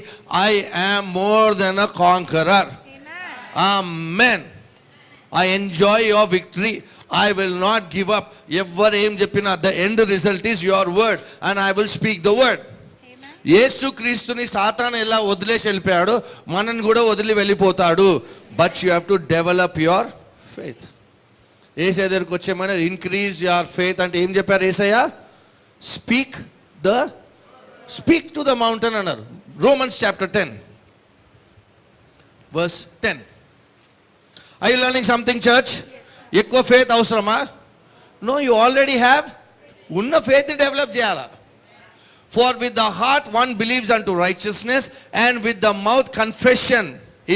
I am more than a conqueror. Amen. I enjoy your victory I will not give up. ఎవరు ఏం చెప్పినా the end result is your word and I will speak the word. యేసు క్రీస్తుని సాతాను ఎలా వదిలేసి వెళ్ళిపోయాడో మనని కూడా వదిలి వెళ్ళిపోతాడు. But you have to develop your faith. యేసయ్య దగ్గరికి వచ్చేమన్నా ఇంక్రీజ్ యువర్ ఫెయిత్ అంటే ఏం చెప్పారు యేసయ్య? స్పీక్ టు ద మౌంటైన్ అన్నారు. Romans chapter 10 verse 10. Are you learning something, church? ఎక్కువ ఫెయిత్ అవసరమా? No, you already have. ఉన్న ఫెయిత్ డెవలప్ చేయాలా? For with the heart one believes unto righteousness, and with the mouth confession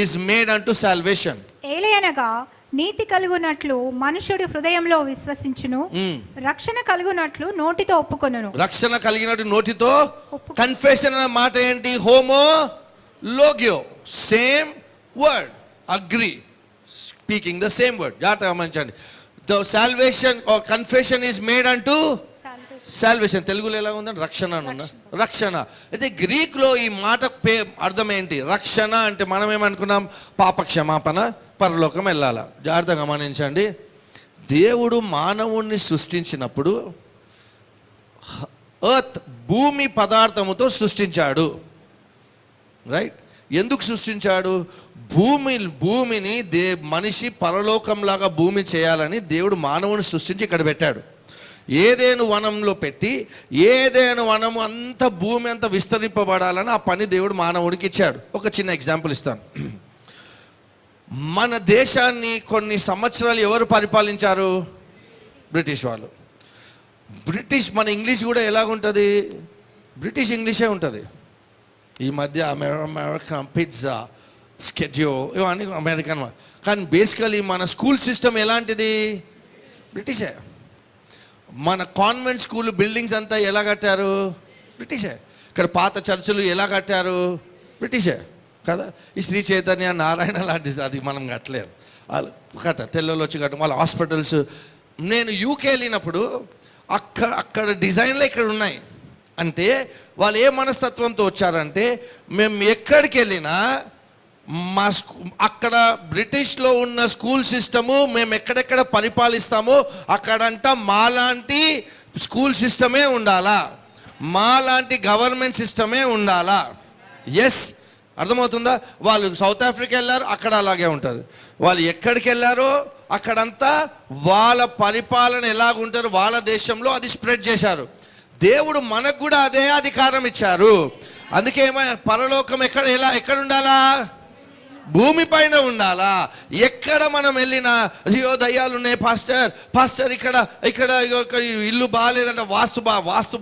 is made unto salvation. ఏలయనగా నీతి కలుగునట్లు మనుషుడు హృదయంలో విశ్వసించును, రక్షణ కలుగునట్లు నోటితో ఒప్పుకొనును. రక్షణ కలిగినట్టు నోటితో. కన్ఫెషన్ అనే మాట ఏంటి? హోమో లోగియో, same word, agree, speaking the same word. జాగ్రత్తగా గమనించండి. The salvation or confession is made అంటూ సాల్వేషన్. తెలుగులో ఎలా ఉందండి? రక్షణ అని ఉందా? రక్షణ. అయితే గ్రీక్లో ఈ మాట అర్థం ఏంటి? రక్షణ అంటే మనం ఏమనుకున్నాం? పాప క్షమాపణ, పరలోకం వెళ్ళాలా. జాగ్రత్తగా గమనించండి. దేవుడు మానవుణ్ణి సృష్టించినప్పుడు ఎర్త్, భూమి పదార్థముతో సృష్టించాడు. రైట్? ఎందుకు సృష్టించాడు? భూమిని మనిషి పరలోకంలాగా భూమి చేయాలని దేవుడు మానవుని సృష్టించి ఇక్కడ పెట్టాడు. ఏదేను వనంలో పెట్టి ఏదేను వనము అంత భూమి అంతా విస్తరింపబడాలని ఆ పని దేవుడు మానవుడికి ఇచ్చాడు. ఒక చిన్న ఎగ్జాంపుల్ ఇస్తాను. మన దేశాన్ని కొన్ని సంవత్సరాలు ఎవరు పరిపాలించారు? బ్రిటిష్ వాళ్ళు. మన ఇంగ్లీష్ కూడా ఎలాగుంటుంది? బ్రిటిష్ ఇంగ్లీషే ఉంటుంది. ఈ మధ్య అమెరికన్ పిజ్జా, స్కెడ్యో, ఇవన్నీ అమెరికన్. కానీ బేసికలీ మన స్కూల్ సిస్టమ్ ఎలాంటిది? బ్రిటిషే. మన కాన్వెంట్ స్కూల్ బిల్డింగ్స్ అంతా ఎలా కట్టారు? బ్రిటిషే. ఇక్కడ పాత చర్చిలు ఎలా కట్టారు? బ్రిటిషే కదా. ఈ శ్రీ చైతన్య, నారాయణ లాంటిది అది మనం కట్టలేదు. వాళ్ళు తెల్లలు వచ్చి కట్ట. వాళ్ళ హాస్పిటల్స్. నేను యూకే వెళ్ళినప్పుడు అక్కడ డిజైన్లు ఇక్కడ ఉన్నాయి. అంటే వాళ్ళు ఏ మనస్తత్వంతో వచ్చారంటే, మేము ఎక్కడికి వెళ్ళినా అక్కడ బ్రిటిష్లో ఉన్న స్కూల్ సిస్టము మేము ఎక్కడెక్కడ పరిపాలిస్తామో అక్కడంతా మాలాంటి స్కూల్ సిస్టమే ఉండాలా, మాలాంటి గవర్నమెంట్ సిస్టమే ఉండాలా. ఎస్, అర్థమవుతుందా? వాళ్ళు సౌత్ ఆఫ్రికా వెళ్ళారు, అక్కడ అలాగే ఉంటారు. వాళ్ళు ఎక్కడికి వెళ్ళారో అక్కడంతా వాళ్ళ పరిపాలన ఎలాగుంటారు వాళ్ళ దేశంలో అది స్ప్రెడ్ చేశారు. దేవుడు మనకు కూడా అదే అధికారం ఇచ్చారు. అందుకే పరలోకం ఎక్కడ ఉండాలా? భూమి పైన ఉండాలా. ఎక్కడ మనం వెళ్ళినా అయ్యో దయ్యాలు ఉన్నాయి పాస్టర్ ఇక్కడ ఇల్లు బాగాలేదంట, వాస్తు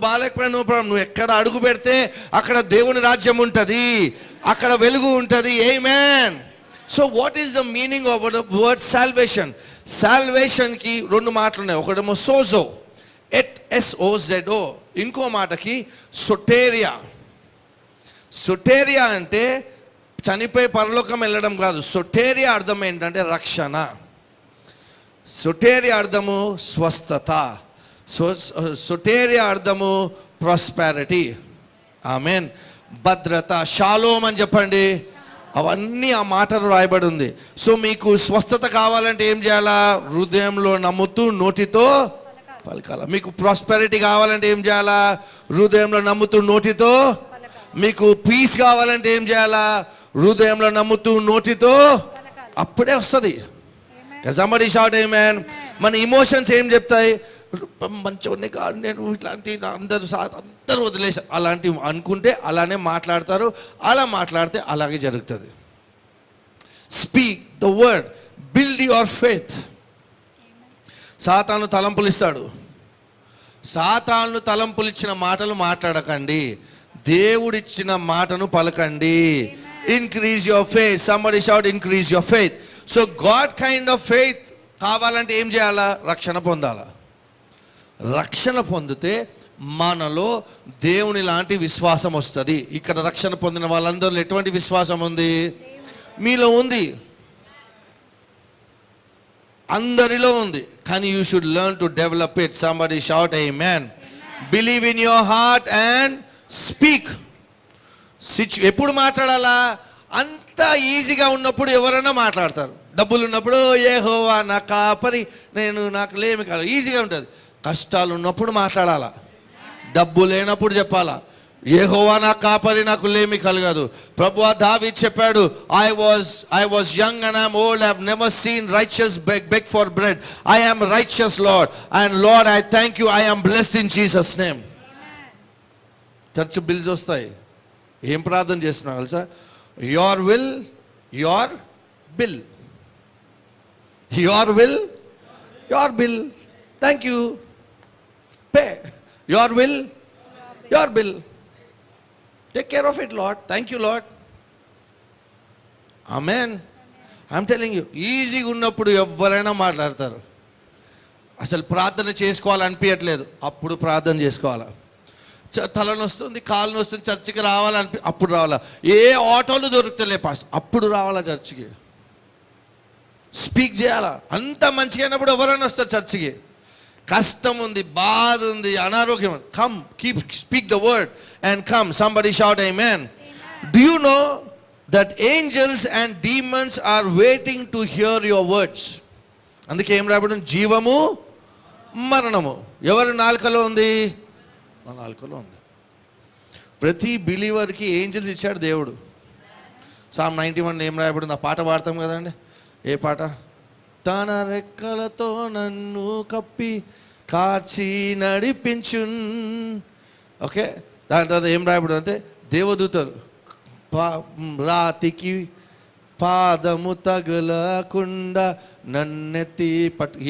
బాగాలేకపోయినా నువ్వు ఎక్కడ అడుగు పెడితే అక్కడ దేవుని రాజ్యం ఉంటుంది, అక్కడ వెలుగు ఉంటుంది. Amen. So what is the meaning of the word salvation? సాల్వేషన్కి రెండు మాటలు ఉన్నాయి. ఒకటేమో సోజో, SOZO, ఇంకో మాటకి సొటేరియా. సొటేరియా అంటే చనిపోయి పరలోకం వెళ్ళడం కాదు. సొటేరియా అర్థం ఏంటంటే రక్షణ. సొటేరియా అర్థము స్వస్థత. సొటేరియా అర్థము ప్రాస్పెరిటీ. ఆమేన్. భద్రత, షాలోమ్ అని చెప్పండి. అవన్నీ ఆ మాటలు రాయబడి ఉంది. సో మీకు స్వస్థత కావాలంటే ఏం చేయాలా? హృదయంలో నమ్ముతూ నోటితో పలకాల. మీకు ప్రాస్పెరిటీ కావాలంటే ఏం చేయాలా? హృదయంలో నమ్ముతూ నోటితో. మీకు పీస్ కావాలంటే ఏం చేయాలా? హృదయంలో నమ్ముతూ నోటితో. అప్పుడే వస్తుంది. somebody shout amen. మన ఇమోషన్స్ ఏం చెప్తాయి? మంచిగా కాదు, నేను ఇట్లాంటి అందరూ వదిలేసి అలాంటివి అనుకుంటే అలానే మాట్లాడతారు. అలా మాట్లాడితే అలాగే జరుగుతుంది. Speak the word, build your faith. సాతాను తలంపులు ఇస్తాడు. సాతాను తలంపులు ఇచ్చిన మాటలు మాట్లాడకండి, దేవుడిచ్చిన మాటను పలకండి. Increase your faith. somebody shout increase your faith. So God kind of faith కావాలంటే ఏం చేయాలా? రక్షణ పొందాలా. రక్షణ పొందితే మనలో దేవుని లాంటి విశ్వాసం వస్తుంది. ఇక్కడ రక్షణ పొందిన వాళ్ళందరిలో ఎటువంటి విశ్వాసం ఉంది? మీలో ఉంది, అందరిలో ఉంది. కానీ you should learn to develop it. Somebody shout amen. Believe in your heart and speak. ఎప్పుడు మాట్లాడాలా? అంత ఈజీగా ఉన్నప్పుడు ఎవరైనా మాట్లాడతారు. డబ్బులు ఉన్నప్పుడు యెహోవా నా కాపరి, నాకు లేమి కాదు, ఈజీగా ఉంటుంది. కష్టాలు ఉన్నప్పుడు మాట్లాడాలా, డబ్బు లేనప్పుడు చెప్పాలా, యెహోవా నా కాపరి, నాకు లేమి కలగదు. ప్రభువా దావీదు చెప్పాడు, I was young and I am old, I have never seen righteous beg for bread. I am righteous, Lord, and Lord I thank you, I am blessed in Jesus name. Church bills వస్తాయి, ఏం ప్రార్థన చేస్తున్నావు తెలుసా? Your will your bill, your will your bill, thank you, pay your will your bill, take care of it lord, thank you lord. Amen. I'm telling you, ఈజీగా ఉన్నప్పుడు ఎవరైనా మాట్లాడతారు. అసలు ప్రార్థన చేసుకోవాలనిపించట్లేదు, అప్పుడు ప్రార్థన చేసుకోవాలా. తలనొస్తుంది, కాలు నొస్తుంది, చర్చికి రావాలని అప్పుడు రావాలా. ఏ ఆటోలు దొరుకుతలే పాస్, అప్పుడు రావాలా చర్చికి. స్పీక్ చేయాలా. అంత మంచిగా అయినప్పుడు ఎవరైనా వస్తారు చర్చికి. కష్టం ఉంది, బాధ ఉంది, అనారోగ్యం, come, keep speak the word and come. Somebody shout amen. Do you know that angels and demons are waiting to hear your words? అందుకే ఏం రాబడి, జీవము మరణము ఎవరి నాలుకలో ఉంది? మన నాలుకలో ఉంది. ప్రతి బిలీవర్కి ఏంజల్స్ ఇచ్చాడు దేవుడు. సామ్ 91 ఏం రాయబడింది? ఆ పాట పాడతాం కదండి. ఏ పాట? తన రెక్కలతో నన్ను కప్పి కాచి నడిపించున్. ఓకే, దాని తర్వాత ఏం రాయబడి అంటే దేవదూతలు రాతికి పాదము తగలకుండా నన్నెత్తి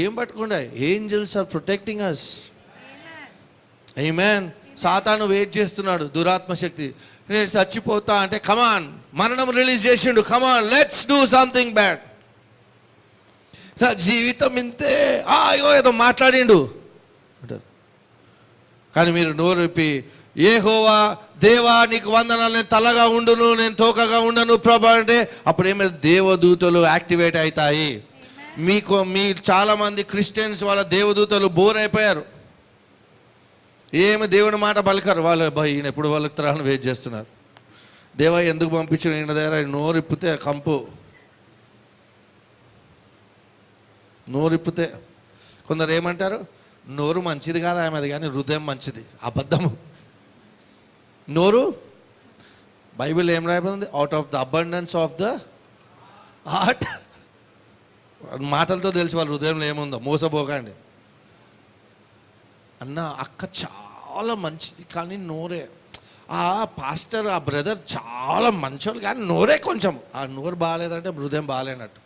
ఏం పట్టుకుండా? Angels are protecting us. Amen. సాతాను వెయిట్ చేస్తున్నాడు, దురాత్మ శక్తి. నేను చచ్చిపోతా అంటే కమాన్, మరణం రిలీజ్ చేసిండు, come on let's do something bad. నా జీవితం ఇంతే, అయ్యో ఏదో మాట్లాడిండు అంటారు. కానీ మీరు నోరు విప్పి యెహోవా దేవా నీకు వందనాలు, నేను తలగా ఉండును, నేను తోకగా ఉండను ప్రభా అంటే అప్పుడు ఏమైనా దేవదూతలు యాక్టివేట్ అవుతాయి. మీ చాలామంది క్రిస్టియన్స్ వాళ్ళ దేవదూతలు బోర్ అయిపోయారు. ఏమి దేవుని మాట పలకరు వాళ్ళు. ఈయన ఎప్పుడు పలుకుతారని వెయిట్ చేస్తున్నారు. దేవా ఎందుకు పంపించిన ఈయన దగ్గర? నోరు ఇప్పితే కంపు, నోరు ఇప్పితే. కొందరు ఏమంటారు, నోరు మంచిది కాదు ఆమెది, కానీ హృదయం మంచిది. అబద్ధము. నోరు, బైబిల్ ఏం రాయబడింది? Out of the abundance of the heart. మాటలతో తెలిసి వాళ్ళ హృదయంలో ఏముందో. మోసపోకండి. అన్న అక్క చాలా మంచిది కానీ నోరే, ఆ పాస్టర్ ఆ బ్రదర్ చాలా మంచోళ్ళు కానీ నోరే కొంచెం, ఆ నోరు బాగాలేదంటే హృదయం బాగాలేనట్టు.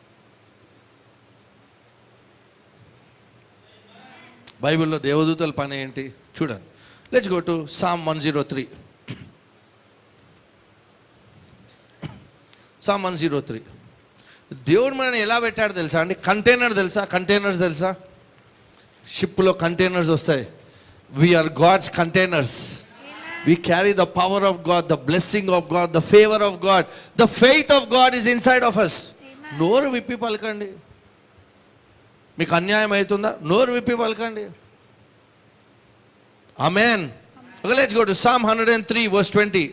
బైబిల్లో దేవదూతల పని ఏంటి చూడండి. Let's go to Psalm 103. Psalm 103. దేవుడు మనని ఎలా పెట్టాడు తెలుసా అండి? కంటైనర్ తెలుసా? కంటైనర్స్ తెలుసా? షిప్లో కంటైనర్స్ వస్తాయి. We are God's containers. We carry the power of God, the blessing of God, the favor of God, the faith of God is inside of us. నోరు విప్పి పలకండి. మీకు అన్యాయం అవుతుందా? నోరు విప్పి పలకండి. ఆమేన్. Okay, let's go to Psalm 103 verse 20.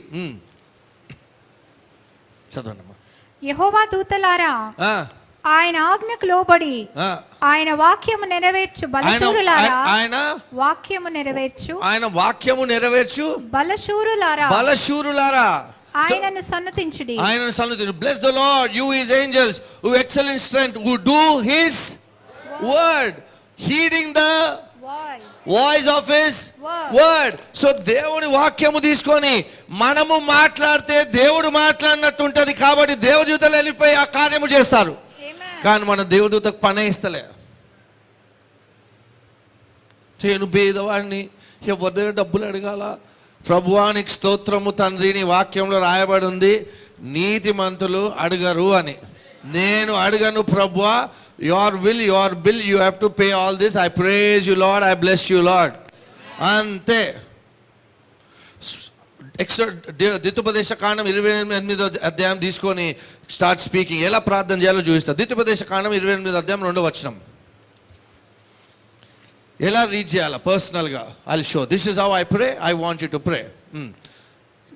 చదవండి అమ్మా. యెహోవా దూతలారా ఆయన ఆజ్ఞకు లోబడి ఆయన వాక్యము నెరవేర్చు బలశూరులారా, ఆయన వాక్యము నెరవేర్చు, ఆయన వాక్యము నెరవేర్చు బలశూరులారా, బలశూరులారా ఆయనను సన్నతించుడి, ఆయనను సన్నతించుడి. Bless the Lord, you his angels who excel in strength, who do his word, heeding the voice of his word. So దేవుని వాక్యము తీసుకొని మనము మాట్లాడితే దేవుడు మాట్లాడినట్టు ఉంటుంది. కాబట్టి దేవదూతలు వెళ్ళిపోయి ఆ కార్యము చేస్తారు. కానీ మన దేవదూతకు పనే ఇస్తలే. నేను పేదవాడిని, ఎవరి దగ్గర డబ్బులు అడగాల? ప్రభువానికి స్తోత్రము తండ్రి, నీ వాక్యంలో రాయబడి ఉంది నీతిమంతులు అడగరు అని. నేను అడగను ప్రభువా, your will, your bill, you have to pay all this. I praise you Lord, I bless you Lord. అంతే. ద్వితీయోపదేశ కాండం 28వ అధ్యాయం తీసుకొని స్టార్ట్ స్పీకింగ్. ఎలా ప్రార్థన చేయాలో చూపిస్తా. ద్వితీయోపదేశ కాండం 28వ అధ్యాయం 2వ వచనం. ఎలా రీడ్ చేయాలా పర్సనల్గా? I'll show. This is how I pray. I want you to pray.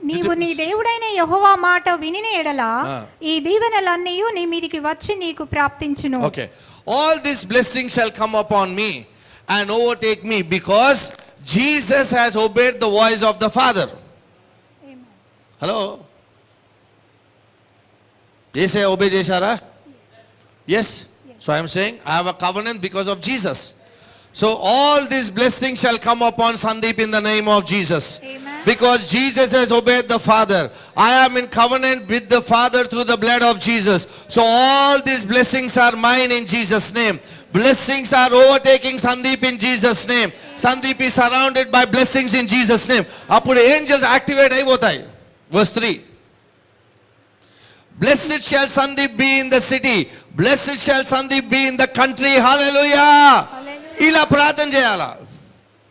నీవు నీ దేవుడైన యెహోవా మాట వినిన ఎడల ఈ దీవెనలన్నీ నీ మీదికి వచ్చి నీకు ప్రాప్తించును. Okay. All these blessings shall come upon me and overtake me because Jesus has obeyed the voice of the Father. Hello? Yesaya obey chesara? Yes. So I am saying I have a covenant because of Jesus. So all these blessings shall come upon Sandeep in the name of Jesus. Amen. Because Jesus has obeyed the Father. I am in covenant with the Father through the blood of Jesus. So all these blessings are mine in Jesus' name. Blessings are overtaking Sandeep in Jesus' name. Sandeep is surrounded by blessings in Jesus' name. Appudu angels activate అయిపోతాయి. Verse 3. Blessed shall Sandeep be in the city. Blessed shall Sandeep be in the country. Hallelujah. ఇలా ప్రార్థన చేయాలా,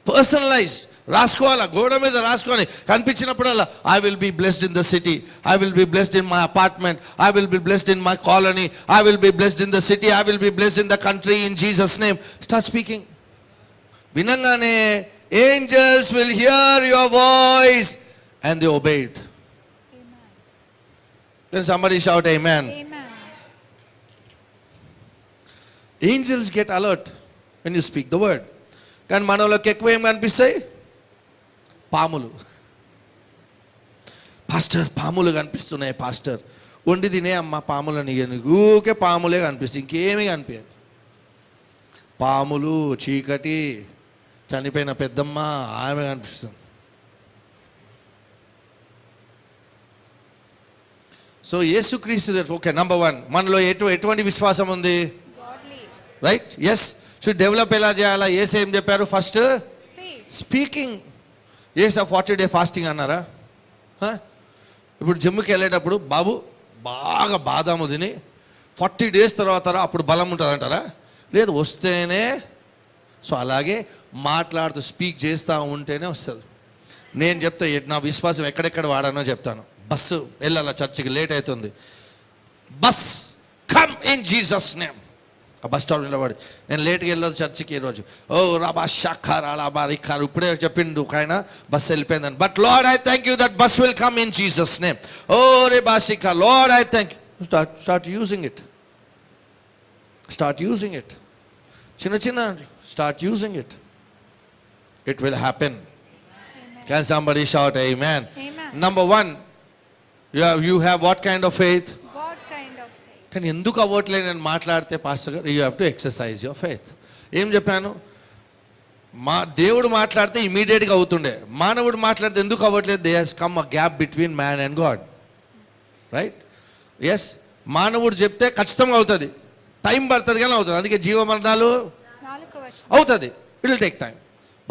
personalise రాసుకోవాలా, గోడ మీద రాసుకొని కనిపించినప్పుడల్లా I will be blessed in the city, I will be blessed in my apartment, I will be blessed in my colony, I will be blessed in the city, I will be blessed in the country in Jesus name. Start speaking. వినంగానే angels will hear your voice and they obey it. Then somebody shout amen. Amen. Angels get alert when you speak the word. కానీ మనలోకి ఎక్కువ ఏం కనిపిస్తాయి? పాములు. Pastor పాములు కనిపిస్తున్నాయి pastor. వండి తినే అమ్మ పాములని ఊకే పాములే కనిపిస్తాయి, ఇంకేమీ కనిపించదు. పాములు, చీకటి, చనిపోయిన పెద్దమ్మ ఆమె కనిపిస్తుంది. సో యేసుక్రీస్తు. ఓకే, నంబర్ 1 మనలో ఎటువంటి విశ్వాసం ఉంది? Right, yes. సో డెవలప్ ఎలా చేయాలా? ఏసు ఏం చెప్పారు? First speaking. ఏసు 40 day ఫాస్టింగ్ అన్నారా? ఇప్పుడు జిమ్కి వెళ్ళేటప్పుడు బాబు బాగా బాదాము తిని 40 days తర్వాత అప్పుడు బలం ఉంటుంది అంటారా? లేదు, వస్తేనే. సో అలాగే మాట్లాడుతూ స్పీక్ చేస్తూ ఉంటేనే వస్తుంది. నేను చెప్తా నా విశ్వాసం ఎక్కడెక్కడ వాడానో చెప్తాను. బస్సు వెళ్ళాలా, చర్చికి లేట్ అవుతుంది, bus come in Jesus name. ఆ బస్ స్టాప్ నిలబడి నేను లేట్గా వెళ్ళదు చర్చికి ఈరోజు. ఓ రాబా షాఖార్ అలాబా రిఖార్ ఇప్పుడే చెప్పిండు ఆయన బస్ వెళ్ళిపోయిందని. But Lord I thank you that bus will come in Jesus name. ఓ రే బాషికా Lord I thank you. Start using it. Start using it. చిన్న చిన్న start using it. It will happen. Can somebody shout amen? Amen. Number 1, you have what kind of faith? God kind of faith. కానీ ఎందుకు అవ్వట్లేదు నేను మాట్లాడితే pastor గారు? You have to exercise your faith. ఏం చెప్పాను? దేవుడు మాట్లాడితే ఇమీడియట్గా అవుతుండే, మానవుడు మాట్లాడితే ఎందుకు అవ్వట్లేదు? They has come a gap between man and God. Right, yes. మానవుడు చెప్తే ఖచ్చితంగా అవుతుంది, టైం పడుతుంది కానీ అవుతుంది. అందుకే జీవమరణాలు అవుతుంది, it will take time,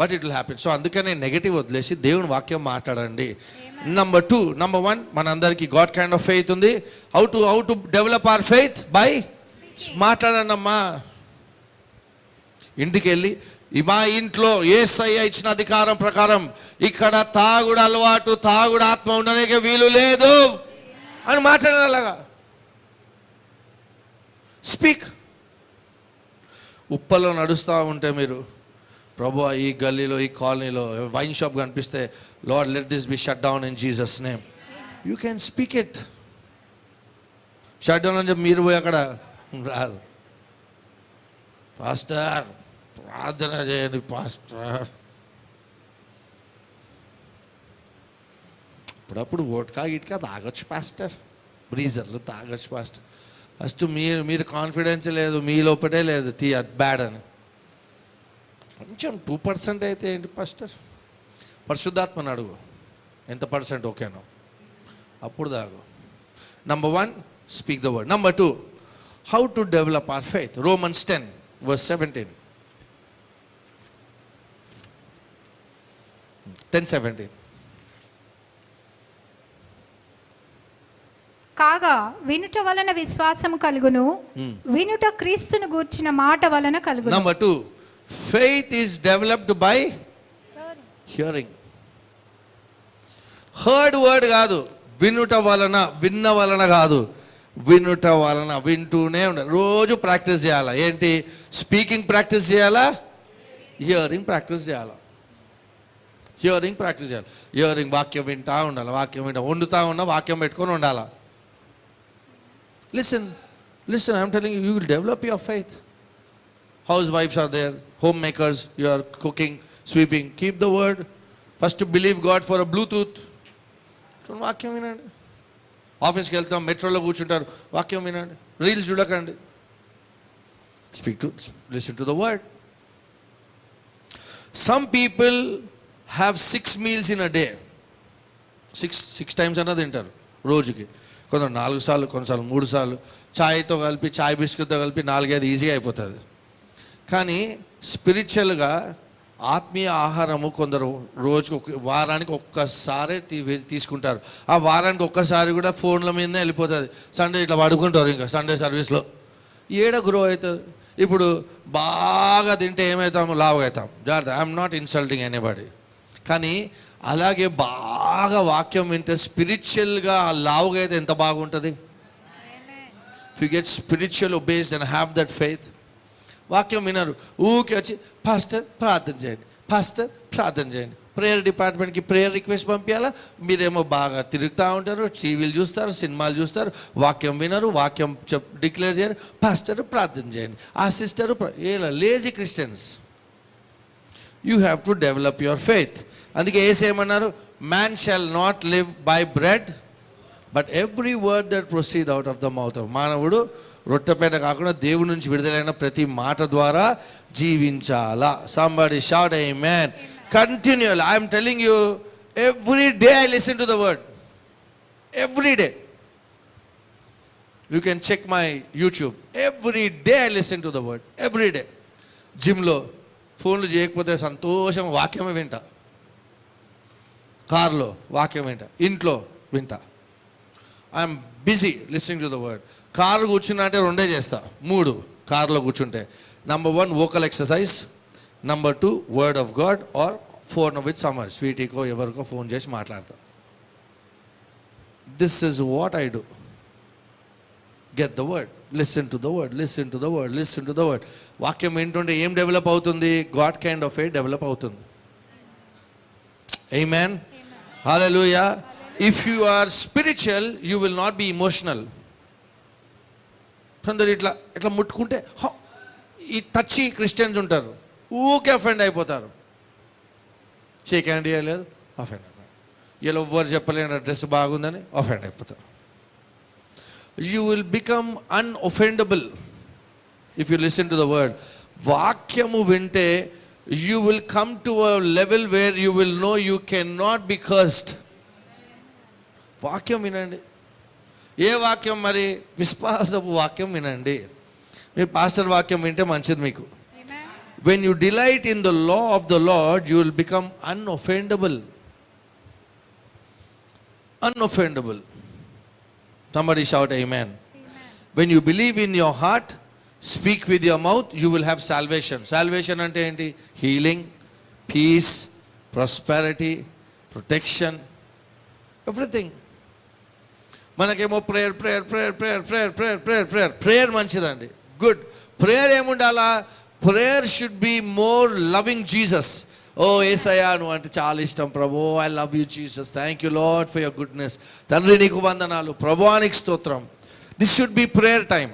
but it will happen. So అందుకనే నెగటివ్ వదిలేసి దేవుని వాక్యం మాట్లాడండి. నంబర్ 2, నంబర్ 1 మనందరికీ గాడ్ కైండ్ ఆఫ్ ఫెయిత్ ఉంది. How to develop our faith? By మాట్లాడనమ్మా. ఇంటికి వెళ్ళి మా ఇంట్లో యేసయ్య ఇచ్చిన అధికారం ప్రకారం ఇక్కడ తాగుడు అలవాటు, తాగుడు ఆత్మ ఉండడానికి వీలు లేదు అని మాట్లాడాలగా. స్పీక్. ఉప్పల్లో నడుస్తూ ఉంటే మీరు, ప్రభు ఈ గల్లీలో ఈ కాలనీలో వైన్ షాప్ కనిపిస్తే, lord let this be shut down in Jesus name. You can speak it. Shut down అని చెప్పి మీరు పోయి అక్కడ రాదు. పాస్టర్ ప్రార్థన చేయండి పాస్టర్. అప్పుడప్పుడు ఓట్కా గిట్కా తాగొచ్చు పాస్టర్, బ్రీజర్లు తాగొచ్చు పాస్టర్. ఫస్ట్ మీరు కాన్ఫిడెన్స్ లేదు, మీ లోపటే లేదు బ్యాడ్ అని. కొంచెం 2% అయితే ఏంటి పాస్టర్? పరిశుద్ధాత్మని అడుగు ఎంత పర్సెంట్ ఓకేనో, అప్పుడు దాగు. Number 1, speak the word. Number 2, how to develop our faith. Romans 10 verse 17. 10:17. కాగా వినుట వలన విశ్వాసము కలుగును, వినుట క్రీస్తును గూర్చిన మాట వలన కలుగును. Number 2, faith is developed by hearing. Heard word కాదు, వినుట వలన, విన్న వలన కాదు, వినుట వలన. వింటూనే ఉండాలి, రోజు ప్రాక్టీస్ చేయాలా. ఏంటి? స్పీకింగ్ ప్రాక్టీస్ చేయాలా, హియరింగ్ ప్రాక్టీస్ చేయాలా. హియరింగ్ ప్రాక్టీస్ చేయాలి. హియరింగ్ వాక్యం వింటా ఉండాలి, వాక్యం వింటా, వండుతా ఉన్నా వాక్యం పెట్టుకొని ఉండాలా. Listen, I'm telling you will develop your faith. హౌస్ వైఫ్స్ are there, homemakers, you are cooking, sweeping, keep the word. First believe God for a Bluetooth. వాక్యం వినండి. ఆఫీస్కి వెళ్తాం, మెట్రోలో కూర్చుంటారు, వాక్యం వినండి. రీల్స్ చూడకండి. Listen to the word. Some people have 6 meals in a day. 6 times అన్నది తింటారు రోజుకి. కొందరు 4 సార్లు, కొన్నిసార్లు 3 సార్లు. ఛాయ్తో కలిపి, ఛాయ్ బిస్కెట్తో కలిపి 4-5 ఈజీగా అయిపోతుంది. కానీ స్పిరిచువల్గా ఆత్మీయ ఆహారము కొందరు రోజుకి వారానికి ఒక్కసారే తీసుకుంటారు. ఆ వారానికి ఒక్కసారి కూడా ఫోన్ల మీదనే వెళ్ళిపోతుంది. సండే ఇట్లా పడుకుంటారు, ఇంకా సండే సర్వీస్లో ఏడ గ్రో అవుతుంది. ఇప్పుడు బాగా తింటే ఏమవుతాము? లావు అవుతాం. జాగ్రత్త, ఐఎమ్ నాట్ ఇన్సల్టింగ్ ఎనీబడి. కానీ అలాగే బాగా వాక్యం వింటే స్పిరిచువల్గా లావుగా అయితే ఎంత బాగుంటుంది. If you get spiritual obese and have that faith. వాక్యం వినరు, ఊకే వచ్చి పాస్టర్ ప్రార్థన చేయండి, పాస్టర్ ప్రార్థన చేయండి. ప్రేయర్ డిపార్ట్మెంట్కి ప్రేయర్ రిక్వెస్ట్ పంపించాలా, మీరేమో బాగా తిరుగుతూ ఉంటారు, టీవీలు చూస్తారు, సినిమాలు చూస్తారు, వాక్యం వినరు, వాక్యం డిక్లేర్ చేయరు. పాస్టర్ ప్రార్థన చేయండి, ఆ సిస్టరు ఇలా lazy Christians. You have to develop your faith. అందుకే ఏసేమన్నారు, man shall not live by bread but every word that proceed out of the mouth of. మానవుడు రొట్టెపైన కాకుండా దేవుడి నుంచి విడుదలైన ప్రతి మాట ద్వారా జీవించాలా. Somebody shout amen. Continually, I am telling you, every day I listen to the word. Every day. You can check my YouTube. Every day I listen to the word. Every day. జిమ్లో ఫోన్లు చేయకపోతే సంతోషం వాక్యమే వింటా, కార్లో వాక్యం వింటా, ఇంట్లో వింటా. I'm busy listening to the word. Car కూర్చున్నా అంటే 2 చేస్తా, 3 కార్లో కూర్చుంటే. Number 1 vocal exercise, number 2 word of God, or phone with summer స్వీటీకో ఎవరికో ఫోన్ చేసి మాట్లాడతా. This is what I do. Get the word, listen to the word, listen to the word, listen to the word. వాక్యం ఏంటంటే ఏం develop అవుతుంది? God kind of faith develop అవుతుంది. Amen, hallelujah. If you are spiritual you will not be emotional. కొందరు ఇట్లా ఇట్లా ముట్టుకుంటే ఈ టచ్ క్రిస్టియన్స్ ఉంటారు, ఊకే అఫెండ్ అయిపోతారు. షేక్ హ్యాండ్ చేయలేదు, అఫెండ్ అయిపోతారు. ఇలా ఎవ్వరు చెప్పలేని డ్రెస్ బాగుందని అఫెండ్ అయిపోతారు. You will become unoffendable if you listen to the word. వాక్యము వింటే you will come to a level where you will know you can not be cursed. వాక్యం వినండి. ఏ వాక్యం? మరి విశ్వాసపు వాక్యం వినండి. మీ పాస్టర్ వాక్యం వింటే మంచిది మీకు. When you delight in the law of the Lord, you will become unoffendable. Unoffendable. Somebody shout amen. When you believe in your heart, speak with your mouth, you will have salvation. Salvation ante enti? Healing, peace, prosperity, protection, everything. మనకేమో prayer prayer prayer prayer prayer prayer prayer prayer prayer మంచిదండి, good. Prayer ఏముండాలా? Prayer should be more loving Jesus. ఓ యేసయ్యా నువ్వు అంటే చాలా ఇష్టం ప్రభు, I love you Jesus, thank you Lord for your goodness. తండ్రి నీకు వందనాలు, ప్రభువానికి స్తోత్రం. This should be prayer time.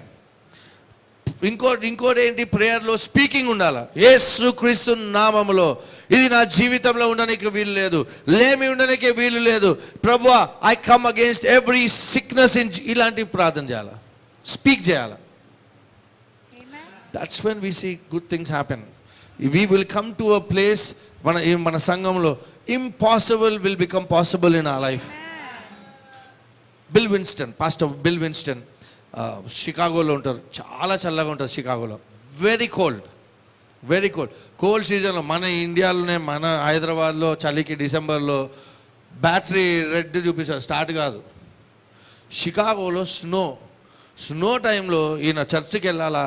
ఇంకోటి ఏంటి? ప్రేయర్లో స్పీకింగ్ ఉండాలి. యేసుక్రీస్తు నామములో ఇది నా జీవితంలో ఉండడానికి వీలు లేదు, లేమి ఉండడానికి వీలు లేదు, ప్రభువా I come against every sickness in. ఇలాంటి ప్రార్థన చేయాలి, స్పీక్ చేయాలి. That's when we see good things happen. We will come to a place, మన సంఘంలో impossible will become possible in our life. Bill Winston, pastor Bill Winston షికాగోలో ఉంటారు. చాలా చల్లగా ఉంటుంది షికాగోలో, very cold, very cold. Cold సీజన్లో మన ఇండియాలోనే, మన హైదరాబాద్లో చలికి డిసెంబర్లో బ్యాటరీ రెడ్ చూపిస్తారు, స్టార్ట్ కాదు. షికాగోలో స్నో టైంలో ఈయన చర్చికి వెళ్ళాలా,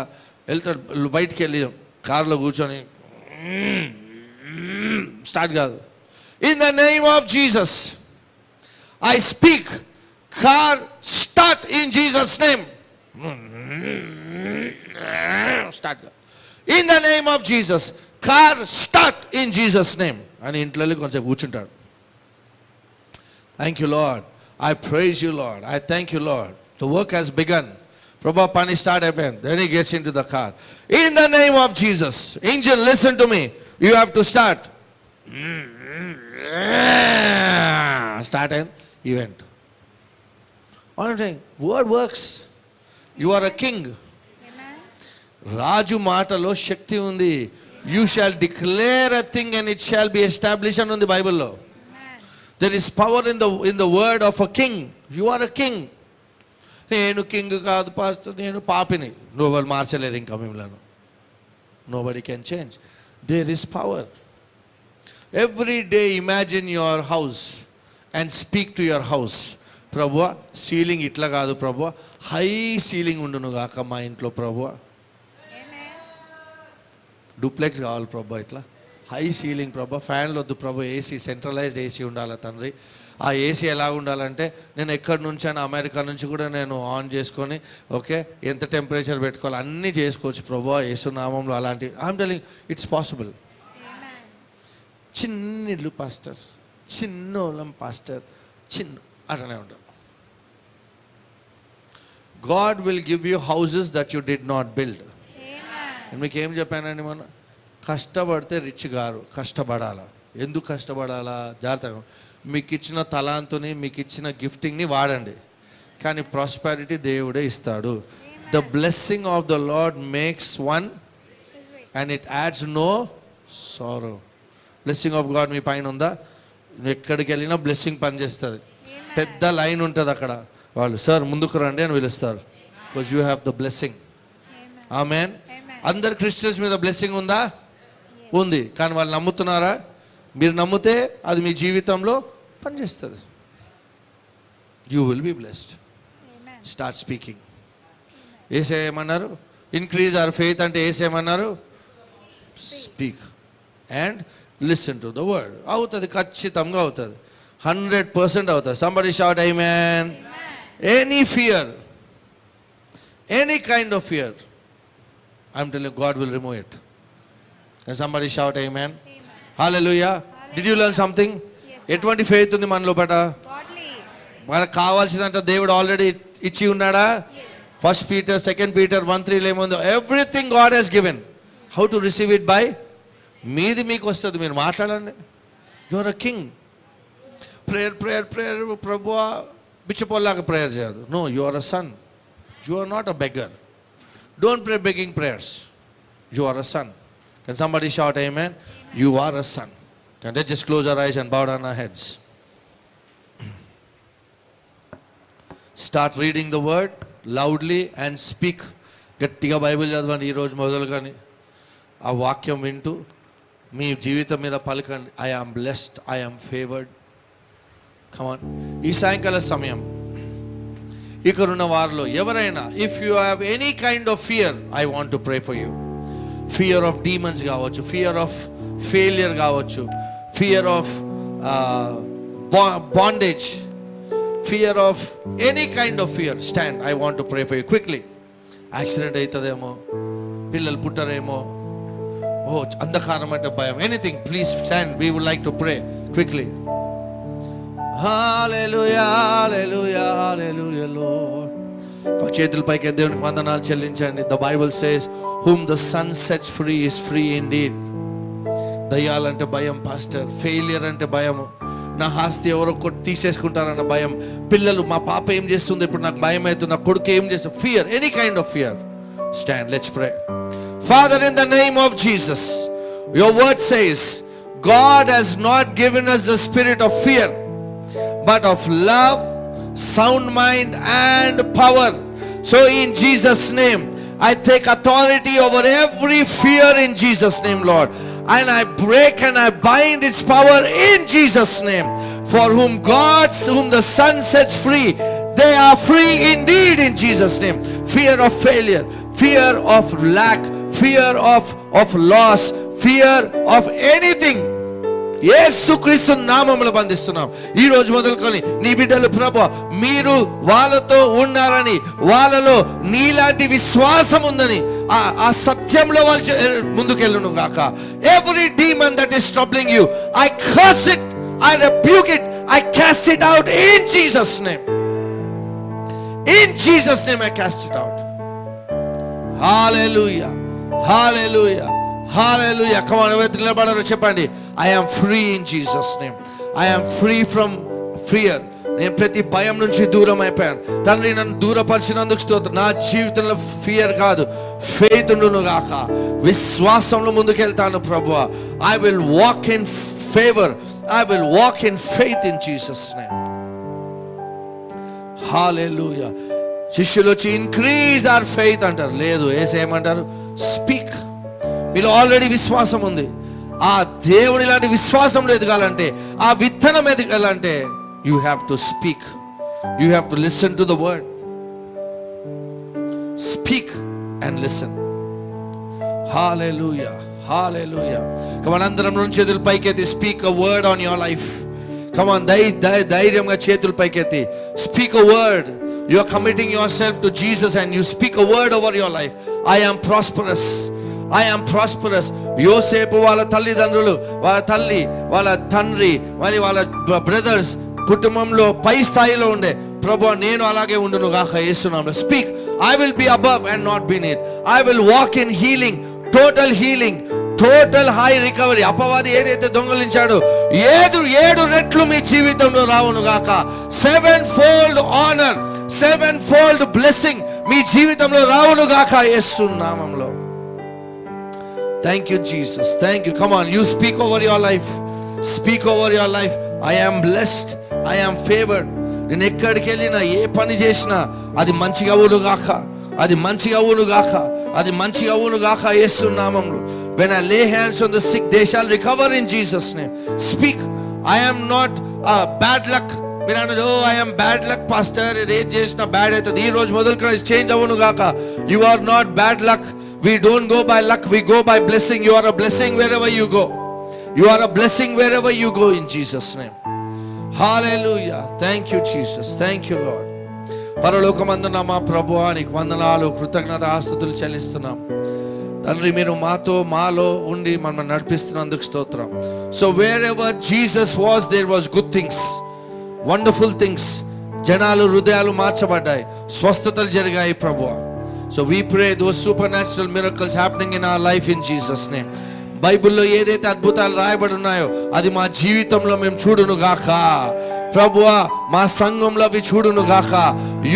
వెళ్తాడు, బయటికి వెళ్ళి కారులో కూర్చొని స్టార్ట్ కాదు. In the name of Jesus I speak, car start in Jesus name, start కాదు. In the name of Jesus, car start in Jesus name అని ఇంట్లో కొంచెం కూర్చుంటాడు. Thank you Lord, I praise you Lord, I thank you Lord, the work has begun. ప్రభా పని start అయిపోయింది. Then he gets into the car. In the name of Jesus, engine listen to me, you have to start. Start అయింది event. Word works. You are a king. రాజు మాటలో శక్తి ఉంది. You shall declare a thing and it shall be establish అని ఉంది బైబిల్లో. There is power in the word of a king. You are a king. నేను king కాదు pastor, నేను పాపిని. నోబడి మార్చలేరు ఇంకా మిమ్మల్ని. Nobody can change. There is power. Every day imagine your house and speak to your house. ప్రభువా ceiling ఇట్లా కాదు ప్రభువా, హై సీలింగ్ ఉండును గాక మా ఇంట్లో ప్రభువా. డూప్లెక్స్ కావాలి ప్రభా, ఇట్లా హై సీలింగ్ ప్రభా. ఫ్యాన్లు వద్దు ప్రభా, ఏసీ సెంట్రలైజ్డ్ ఏసీ ఉండాలి తండ్రి. ఆ ఏసీ ఎలా ఉండాలంటే నేను ఎక్కడి నుంచి అయినా అమెరికా నుంచి కూడా నేను ఆన్ చేసుకొని ఓకే ఎంత టెంపరేచర్ పెట్టుకోవాలి అన్నీ చేసుకోవచ్చు ప్రభా యేసునామంలో. అలాంటి ఐఎమ్ టెల్లింగ్ ఇట్స్ పాసిబుల్. చిన్న ఇల్లు పాస్టర్, చిన్న ఓలం పాస్టర్, చిన్న అట్లనే ఉంటారు. God will give you houses that you did not build. మీకు ఏం చెప్పానండి, మన కష్టపడితే రిచ్ గారు. కష్టపడాలా. ఎందుకు కష్టపడాలా? జాగ్రత్తగా మీకు ఇచ్చిన తలాంతుని, మీకు ఇచ్చిన గిఫ్టింగ్ని వాడండి, కానీ ప్రాస్పారిటీ దేవుడే ఇస్తాడు. The blessing of the Lord makes one and it adds no sorrow. Blessing of God మీ పైన ఉందా? ఎక్కడికి వెళ్ళినా బ్లెస్సింగ్ పనిచేస్తుంది. పెద్ద లైన్ ఉంటుంది అక్కడ, వాళ్ళు సార్ ముందుకు రండి అని పిలుస్తారు. Because you have the blessing. Amen. అందరు క్రిస్టియన్స్ మీద బ్లెస్సింగ్ ఉందా? ఉంది. కానీ వాళ్ళు నమ్ముతున్నారా? మీరు నమ్మితే అది మీ జీవితంలో పనిచేస్తుంది. You will be blessed. Start speaking. ఏసేయమన్నారు? ఇంక్రీజ్ అవర్ ఫెయిత్ అంటే ఏసేయమన్నారు? Speak and listen to the word. అవుతుంది, ఖచ్చితంగా అవుతుంది, 100% అవుతుంది. Somebody shout amen. Any fear, any kind of fear, I'm telling you, God will remove it. Can somebody shout amen? Hallelujah. Did you learn something? ఎటువంటి faith ఉంది మన లోపట? మనకు కావాల్సినంత దేవుడు ఆల్రెడీ ఇచ్చి ఉన్నాడా? ఫస్ట్ పీటర్, సెకండ్ పీటర్ 1:3 ఏముందో, everything God has given. How to receive it? By మీది మీకు వస్తుంది, మీరు మాట్లాడండి. You are a king. Prayer prayer prayer ప్రభువా బిచ్చపోల్లాగా ప్రేయర్ చేయదు. No, you are a son. You are not a beggar. Don't pray begging prayers. You are a son. Can somebody shout amen? You are a son. Can they just close our eyes and bow down our heads? Start reading the word loudly and speak. గట్టిగా Bible చదవండి ఈరోజు మొదలుగాని. ఆ వాక్యం వింటూ మీ జీవితం మీద పలకండి, I am blessed, I am favoured. Come on. ఈ సాయంకాల సమయం ఇక్కడున్న వారిలో ఎవరైనా, if you have any kind of fear, I want to pray for you. Fear of demons కావచ్చు, ఫియర్ ఆఫ్ ఫెయిలియర్ కావచ్చు, fear of bondage, fear of any kind of fear, stand. I want to pray for you quickly. Accident అవుతుందేమో, పిల్లలు పుట్టరేమో, ఓ అంధకారం అంటే భయం, anything, please stand. We would like to pray quickly. Hallelujah, hallelujah, hallelujah Lord. చేతుల పైకి దేవునికి వందనాలు చెల్లించండి. The Bible says whom the Son sets free is free indeed. దయ్యాలంటే భయం పాస్టర్, ఫెయిలియర్ అంటే భయము, నా ఆస్తి ఎవరో తీసేసుకుంటారన్న భయం, పిల్లలు మా పాప ఏం చేస్తుంది ఇప్పుడు నాకు భయం అవుతుంది, నా కొడుకు ఏం చేస్తుంది, fear, any kind of fear. Stand, let's pray. Father, in the name of Jesus, your word says God has not given us the spirit of fear, but of love, sound mind and power. So in Jesus' name, I take authority over every fear in Jesus' name, Lord. And I break and I bind its power in Jesus' name. For whom the Son sets free, they are free indeed in Jesus' name. Fear of failure, fear of lack, fear of loss, fear of anything యేసుక్రీస్తు నామములో బంధిస్తున్నాం. ఈ రోజు మొదలుకొని నీ బిడ్డలు ప్రభువా మీరు వాళ్ళతో ఉన్నారని, వాళ్ళలో నీలాంటి విశ్వాసం ఉందని, ఆ సత్యంలో వాళ్ళు ముందుకెళ్ళను గాక. Every demon that is troubling you, I curse it, I rebuke it, I cost it out in Jesus name. In Jesus' name I cast it out. Hallelujah. Hallelujah. Hallelujah. Come on, everyone నిలబడారో చెప్పండి. I am free in Jesus' name. I am free from fear. నేను ప్రతి భయం నుంచి దూరం అయిపోయాను. తండ్రి నన్ను దూరపరిచినందుకు స్తోత్రం. నా జీవితంలో ఫియర్ కాదు, ఫెయిత్ ఉండును గాక. విశ్వాసంలో ముందుకెళ్తాను ప్రభువా. I will walk in favor. I will walk in faith in Jesus' name. Hallelujah. శిష్యులు వచ్చి ఇంక్రీజ్ అవర్ ఫెయిత్ అంటారు. లేదు, ఏమంటారు? స్పీక్. మీలో ఆల్రెడీ విశ్వాసం ఉంది. ఆ దేవుని లాంటి విశ్వాసంలో ఎదగాలంటే, ఆ విత్తనం ఎదగాలంటే you have to speak. You have to listen to the word. Speak and listen. Hallelujah. Hallelujah. Come on, అందరం నుంచి చేతులు పైకెత్తి speak a word on your life. Come on, ధైర్యంగా చేతులు పైకెత్తి speak a word. You are committing yourself to Jesus and you speak a word over your life. I am prosperous. I am prosperous. యోసేపు వాళ్ళ తల్లిదండ్రులు, వాళ్ళ తల్లి, వాళ్ళ తండ్రి, వాళ్ళ బ్రదర్స్ కుటుంబంలో పై స్థాయిలో ఉండే. ప్రభువా నేను అలాగే ఉండును గాక యేసునామములో. Speak. I will be above and not beneath. I will walk in healing, total healing, total high recovery. అపవాది ఏదైతే దొంగలించాడో 7 రెట్లు మీ జీవితంలో రావును గాక. 7-fold ఆనర్, 7-fold బ్లెస్సింగ్ మీ జీవితంలో రావును గాక యేసు నామములో. Thank you Jesus. Thank you. Come on, you speak over your life. Speak over your life. I am blessed, I am favoured. నేను ఎక్కడికి వెళ్ళినా, ఏ పని చేసినా అది మంచిగా అవును గాక, అది మంచిగా అవును గాక, అది మంచిగా అవును గాక యేసు నామములో. When I lay hands on the sick, they shall recover in Jesus' name. Speak. I am not bad luck. మీరు అన్నది, ఓ I am bad luck pastor, ఏం చేసినా బ్యాడ్ అవుతుంది. ఈ రోజు మొదలుకొని చేంజ్ అవును గాక. You are not bad luck. We don't go by luck, we go by blessing. You are a blessing wherever you go. You are a blessing wherever you go in Jesus' name. Hallelujah. Thank you Jesus. Thank you Lord. పరలోకమందున్న మా ప్రభువా నీకు వందనాలు, కృతజ్ఞతాస్తుతులు చెల్లిస్తున్నాం. తండ్రి మీరు మాలో ఉండి మనం నడిపిస్తున్నందుకు స్తోత్రం. So wherever Jesus was, there was good things, wonderful things. జనాలు హృదయాలు మార్చబడ్డాయి, స్వస్థతలు జరిగాయి ప్రభువా. So we pray those supernatural miracles happening in our life in Jesus name. బైబిల్లో ఏదైతే అద్భుతాలు రాయబడి ఉన్నాయో అది మా జీవితంలో మేము చూడును గాక ప్రభువా. మా సంఘంలో అవి చూడును గాక.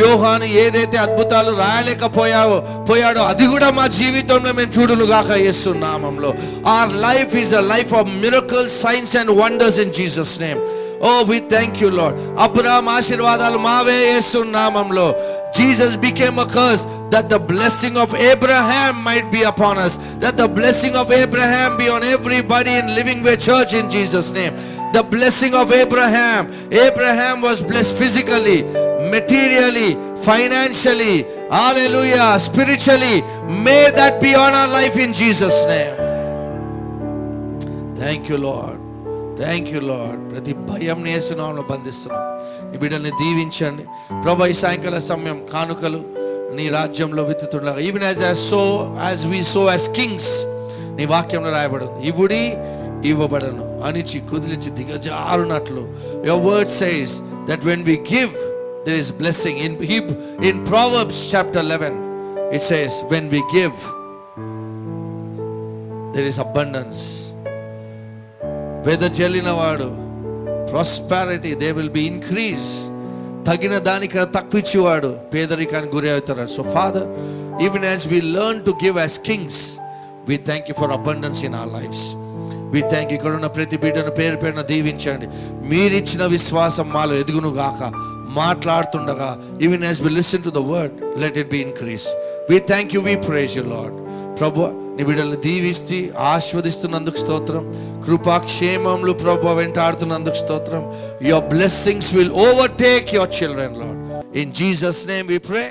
యోహాను ఏదైతే అద్భుతాలు రాయలేకపోయాడో అది కూడా మా జీవితంలో మేము చూడును గాక యేసు నామములో. Our life is a life of miracles, signs and wonders in Jesus name. Oh, we thank you Lord. Abraham ఆశీర్వాదాలు మావే యేసు నామములో. Jesus became a curse that the blessing of Abraham might be upon us, that the blessing of Abraham be on everybody in Living Way Church in Jesus name. The blessing of Abraham was blessed physically, materially, financially, hallelujah, spiritually. May that be on our life in Jesus name. Thank you Lord. Thank you Lord. ప్రతి భయం యేసు నామములో బంధిస్తున్నాం. ఈ బిడ్డల్ని దీవించండి ప్రభువా. ఈ సాయంకాల సమయం కానుకలు నీ రాజ్యంలో విత్తుతుండగా, even as we sow as kings, నీ వాక్యంలో రాయబడింది, ఇవుడి ఇవ్వబడను, అనిచి కుదిలించి దిగజారునట్లు. Your word says that when we give there is blessing. In Proverbs chapter 11 it says when we give there is abundance. వెదజల్లినవాడు prosperity, they will be increase. తగిన దానికన్నా తక్కువ ఇచ్చేవాడు పేదరికానికి గురి అవుతారు. So Father, even as we learn to give as kings, we thank you for abundance in our lives. We thank you. ఇక్కడ ఉన్న ప్రతి బిడ్డను పేరు పేరున దీవించండి. మీరిచ్చిన విశ్వాసం మాలో ఎదుగును గాక. మాట్లాడుతుండగా even as we listen to the word, let it be increase. We thank you, we praise you Lord. ప్రభువా నీ బిడ్డలను దీవిస్తూ ఆశీర్వదిస్తున్నందుకు స్తోత్రం. కృపాక్షేమములు ప్రభువా వెంటాడుతున్నందుకు స్తోత్రం. Your blessings will overtake your children, Lord. In Jesus' name we pray.